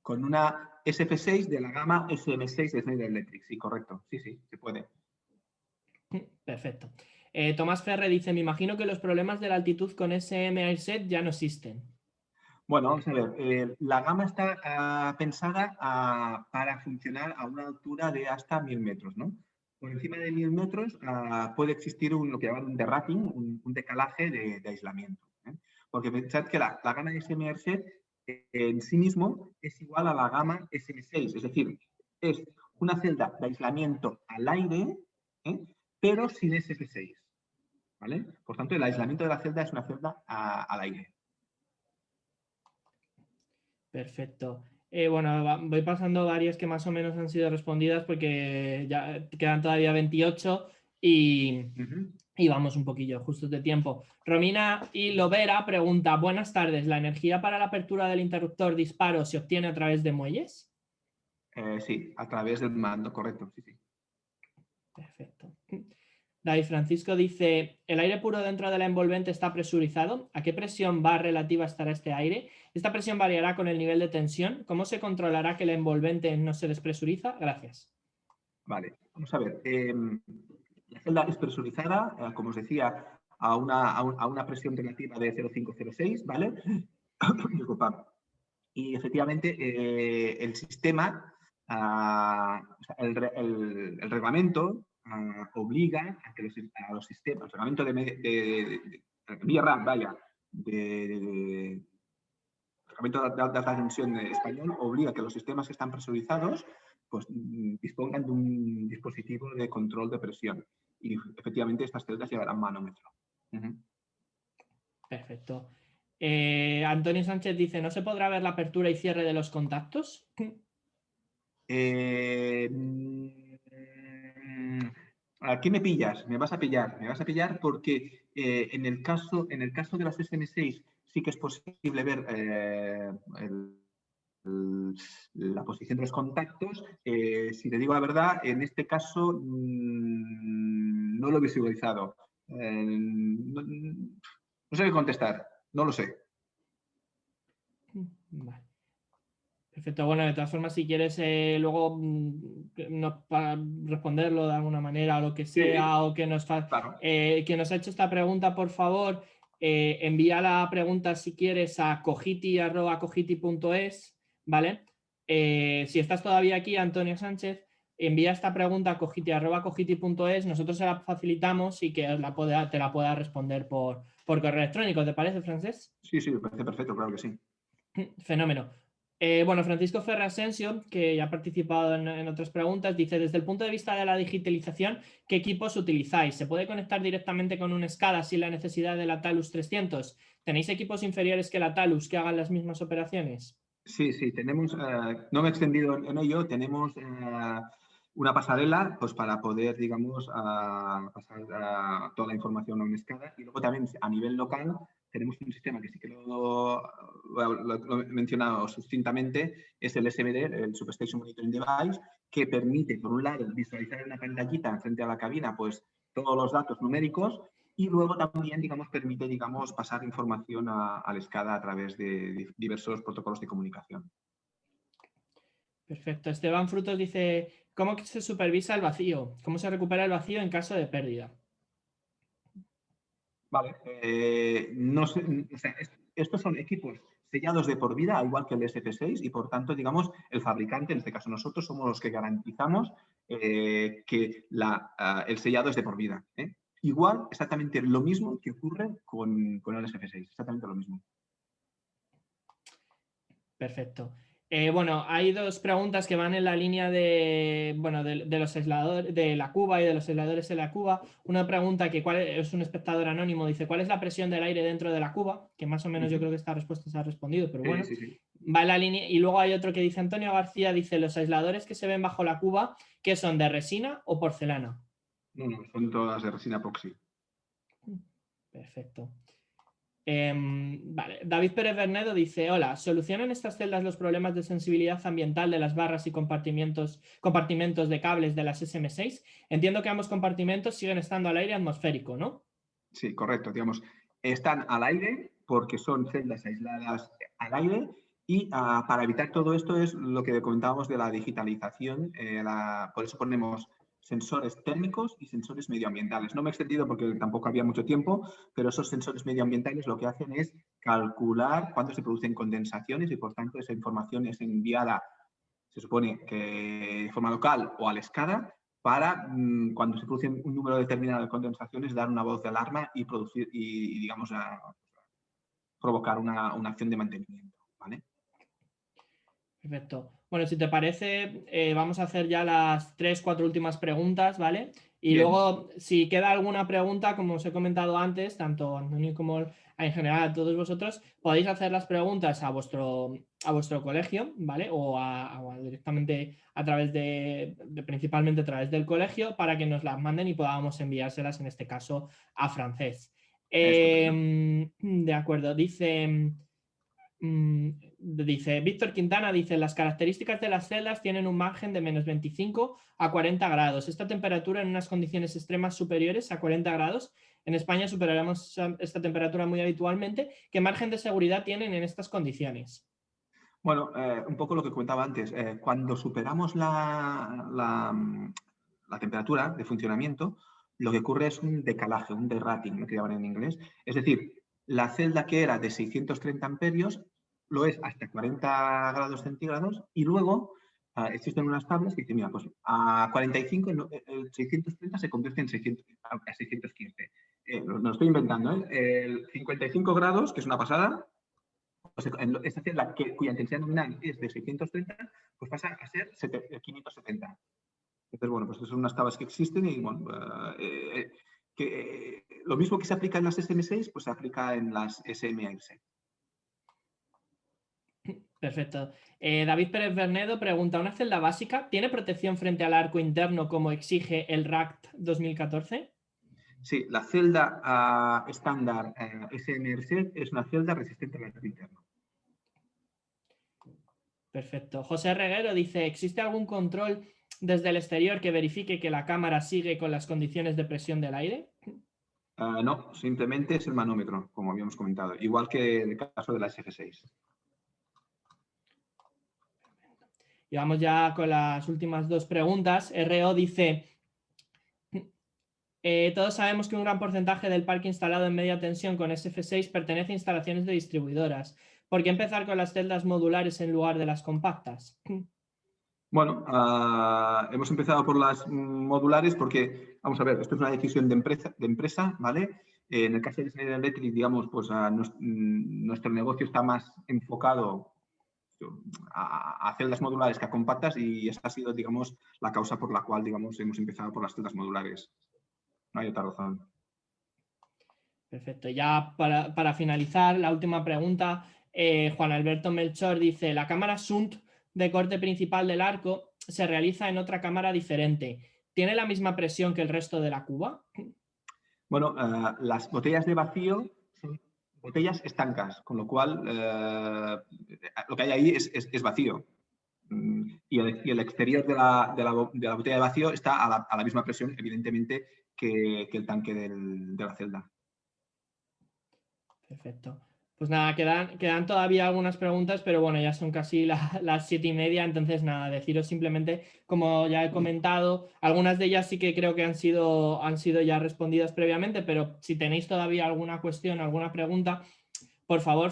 Con una SF6 de la gama SM6 de Schneider Electric, sí, correcto. Sí, se puede. Perfecto. Tomás Ferre dice, me imagino que los problemas de la altitud con SM-AirSet ya no existen. Bueno, vamos a ver, la gama está pensada para funcionar a una altura de hasta 1000 metros, ¿no? Por encima de 1000 metros puede existir lo que llaman un derrapping, un decalaje de aislamiento. Porque pensad que la gama de SM-AirSet en sí mismo es igual a la gama SM6, es decir, es una celda de aislamiento al aire, pero sin SF6, ¿vale? Por tanto, el aislamiento de la celda es una celda al aire. Perfecto. Bueno, voy pasando varias que más o menos han sido respondidas porque ya quedan todavía 28 y vamos un poquillo justos de tiempo. Romina y Lovera pregunta, buenas tardes, ¿la energía para la apertura del interruptor disparo se obtiene a través de muelles? Sí, a través del mando, correcto, sí. Perfecto. David Francisco dice, ¿el aire puro dentro de la envolvente está presurizado? ¿A qué presión bar relativa estará este aire? ¿Esta presión variará con el nivel de tensión? ¿Cómo se controlará que la envolvente no se despresuriza? Gracias. Vale, vamos a ver. La celda es presurizada, como os decía, a una presión relativa de 0,506, ¿vale? Disculpad. Y efectivamente el sistema, o sea, el reglamento obliga a que a los sistemas, el reglamento de VIA-RAM, vaya, el reglamento de alta tensión español obliga a que los sistemas que están presurizados pues, dispongan de un dispositivo de control de presión. Y efectivamente estas celdas llevarán manómetro. Perfecto. Antonio Sánchez dice, ¿no se podrá ver la apertura y cierre de los contactos? Aquí me pillas, me vas a pillar porque en el caso de las SM6 sí que es posible ver la posición de los contactos. Si te digo la verdad, en este caso no lo he visualizado. No sé qué contestar, no lo sé. Vale. Perfecto, bueno, de todas formas, si quieres luego para responderlo de alguna manera o lo que sea, Sí, o que nos ha hecho esta pregunta, por favor, envía la pregunta si quieres a cogiti@cogiti.es, ¿vale? Si estás todavía aquí, Antonio Sánchez, envía esta pregunta a cogiti@cogiti.es, nosotros se la facilitamos y que te la pueda responder por correo electrónico, ¿te parece, Francés? Sí, me parece perfecto, claro que sí. Fenómeno. Bueno, Francisco Ferrer Asensio, que ya ha participado en otras preguntas, dice, desde el punto de vista de la digitalización, ¿qué equipos utilizáis? ¿Se puede conectar directamente con un SCADA sin la necesidad de la Talus 300? ¿Tenéis equipos inferiores que la Talus que hagan las mismas operaciones? Sí, tenemos, no me he extendido en ello, tenemos una pasarela pues, para poder, digamos, pasar toda la información a un SCADA, y luego también a nivel local tenemos un sistema que sí que lo he mencionado sucintamente, es el SMD, el Substation Monitoring Device, que permite, por un lado, visualizar en una pantallita frente a la cabina pues, todos los datos numéricos, y luego también, digamos, permite, digamos, pasar información al SCADA a través de diversos protocolos de comunicación. Perfecto. Esteban Frutos dice, ¿cómo se supervisa el vacío? ¿Cómo se recupera el vacío en caso de pérdida? Vale. No sé, o sea, estos son equipos sellados de por vida, al igual que el SP6, y por tanto, digamos, el fabricante, en este caso nosotros, somos los que garantizamos que el sellado es de por vida. Igual, exactamente lo mismo que ocurre con el SP6, exactamente lo mismo. Perfecto. Bueno, hay dos preguntas que van en la línea de los aisladores de la cuba y de los aisladores en la cuba. Una pregunta que es un espectador anónimo, dice, ¿cuál es la presión del aire dentro de la cuba? Que más o menos yo creo que esta respuesta se ha respondido, pero bueno. Sí. Va en la línea. Y luego hay otro que dice, Antonio García, dice, ¿los aisladores que se ven bajo la cuba, qué son, de resina o porcelana? No, son todas de resina epoxi. Perfecto. Vale. David Pérez Bernedo dice, hola, ¿solucionan estas celdas los problemas de sensibilidad ambiental de las barras y compartimentos de cables de las SM6? Entiendo que ambos compartimentos siguen estando al aire atmosférico, ¿no? Sí, correcto. Digamos, están al aire porque son celdas aisladas al aire, y para evitar todo esto es lo que comentábamos de la digitalización. Por eso ponemos sensores térmicos y sensores medioambientales. No me he extendido porque tampoco había mucho tiempo, pero esos sensores medioambientales lo que hacen es calcular cuándo se producen condensaciones, y por tanto esa información es enviada, se supone que de forma local o al SCADA, para cuando se produce un número determinado de condensaciones dar una voz de alarma y producir y digamos provocar una acción de mantenimiento, ¿vale? Perfecto. Bueno, si te parece, vamos a hacer ya las 3-4 últimas preguntas, ¿vale? Y Bien. luego, si queda alguna pregunta, como os he comentado antes, tanto Antonio como en general a todos vosotros, podéis hacer las preguntas a vuestro colegio, ¿vale? O directamente a través principalmente a través del colegio, para que nos las manden y podamos enviárselas, en este caso, a Francés. De acuerdo, dice... Dice Víctor Quintana, dice, las características de las celdas tienen un margen de menos 25 a 40 grados. Esta temperatura en unas condiciones extremas superiores a 40 grados. En España superaremos esta temperatura muy habitualmente. ¿Qué margen de seguridad tienen en estas condiciones? Bueno, un poco lo que comentaba antes. Cuando superamos la temperatura de funcionamiento, lo que ocurre es un decalaje, un derating, lo que llaman en inglés. Es decir, la celda que era de 630 amperios lo es hasta 40 grados centígrados y luego existen unas tablas que dicen, mira, pues a 45 el 630 se convierte en 615. Lo estoy inventando, ¿eh? El 55 grados, que es una pasada, pues esta celda cuya intensidad nominal es de 630, pues pasa a ser 570. Entonces, bueno, pues son unas tablas que existen y, bueno, lo mismo que se aplica en las SM6, pues se aplica en las SM11. Perfecto. David Pérez Bernedo pregunta, ¿una celda básica tiene protección frente al arco interno como exige el RACT 2014? Sí, la celda estándar SM11 es una celda resistente al arco interno. Perfecto. José Reguero dice, ¿existe algún control desde el exterior que verifique que la cámara sigue con las condiciones de presión del aire? No, simplemente es el manómetro, como habíamos comentado, igual que en el caso de la SG6. Y vamos ya con las últimas dos preguntas. RO dice, todos sabemos que un gran porcentaje del parque instalado en media tensión con SF6 pertenece a instalaciones de distribuidoras. ¿Por qué empezar con las celdas modulares en lugar de las compactas? Bueno, hemos empezado por las modulares porque, vamos a ver, esto es una decisión de empresa, ¿vale? En el caso de Schneider Electric, digamos, pues nuestro negocio está más enfocado a celdas modulares que a compactas y esta ha sido, digamos, la causa por la cual, digamos, hemos empezado por las celdas modulares. No hay otra razón. Perfecto. Ya para finalizar, la última pregunta, Juan Alberto Melchor dice, la cámara Shunt de corte principal del arco se realiza en otra cámara diferente. ¿Tiene la misma presión que el resto de la cuba? Bueno, las botellas de vacío son botellas estancas, con lo cual lo que hay ahí es vacío. Y el exterior de la botella de vacío está a la misma presión, evidentemente, que el tanque de la celda. Perfecto. Pues nada, quedan todavía algunas preguntas, pero bueno, ya son casi las 7:30, entonces nada, deciros simplemente, como ya he comentado, algunas de ellas sí que creo que han sido ya respondidas previamente, pero si tenéis todavía alguna cuestión, alguna pregunta, por favor,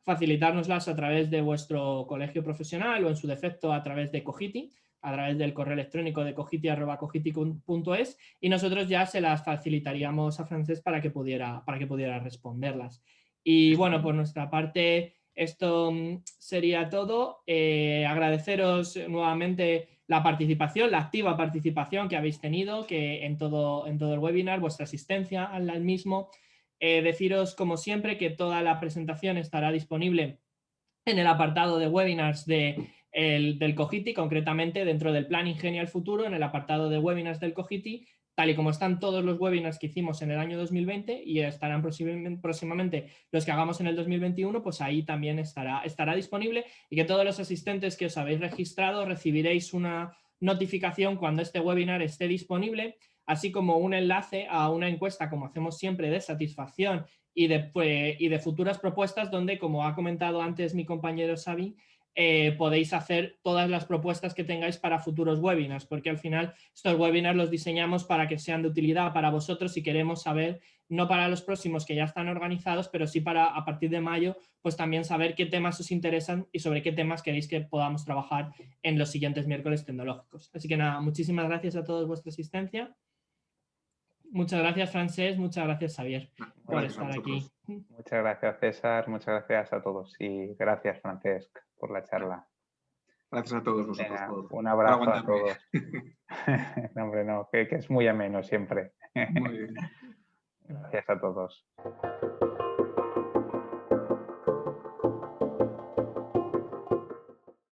facilitárnoslas a través de vuestro colegio profesional o en su defecto a través de Cogiti, a través del correo electrónico de cogiti@cogiti.es y nosotros ya se las facilitaríamos a Francesc para que pudiera responderlas. Y bueno, por nuestra parte, esto sería todo. Agradeceros nuevamente la participación, la activa participación que habéis tenido que en todo el webinar, vuestra asistencia al mismo. Deciros, como siempre, que toda la presentación estará disponible en el apartado de webinars del Cogiti, concretamente dentro del Plan Ingenio al Futuro, en el apartado de webinars del Cogiti, tal y como están todos los webinars que hicimos en el año 2020 y estarán próximamente los que hagamos en el 2021, pues ahí también estará disponible y que todos los asistentes que os habéis registrado recibiréis una notificación cuando este webinar esté disponible, así como un enlace a una encuesta, como hacemos siempre, de satisfacción y de futuras propuestas donde, como ha comentado antes mi compañero Xavi, podéis hacer todas las propuestas que tengáis para futuros webinars, porque al final estos webinars los diseñamos para que sean de utilidad para vosotros y queremos saber, no para los próximos que ya están organizados, pero sí para a partir de mayo, pues también saber qué temas os interesan y sobre qué temas queréis que podamos trabajar en los siguientes miércoles tecnológicos. Así que nada, muchísimas gracias a todos vuestra asistencia. Muchas gracias, Francesc. Muchas gracias, Xavier, por estar aquí. Muchas gracias, César. Muchas gracias a todos. Y gracias, Francesc, por la charla. Gracias a todos vosotros. Venga, por un abrazo a aguantarme. todos. No, hombre, no, que es muy ameno siempre. Muy bien. Gracias a todos.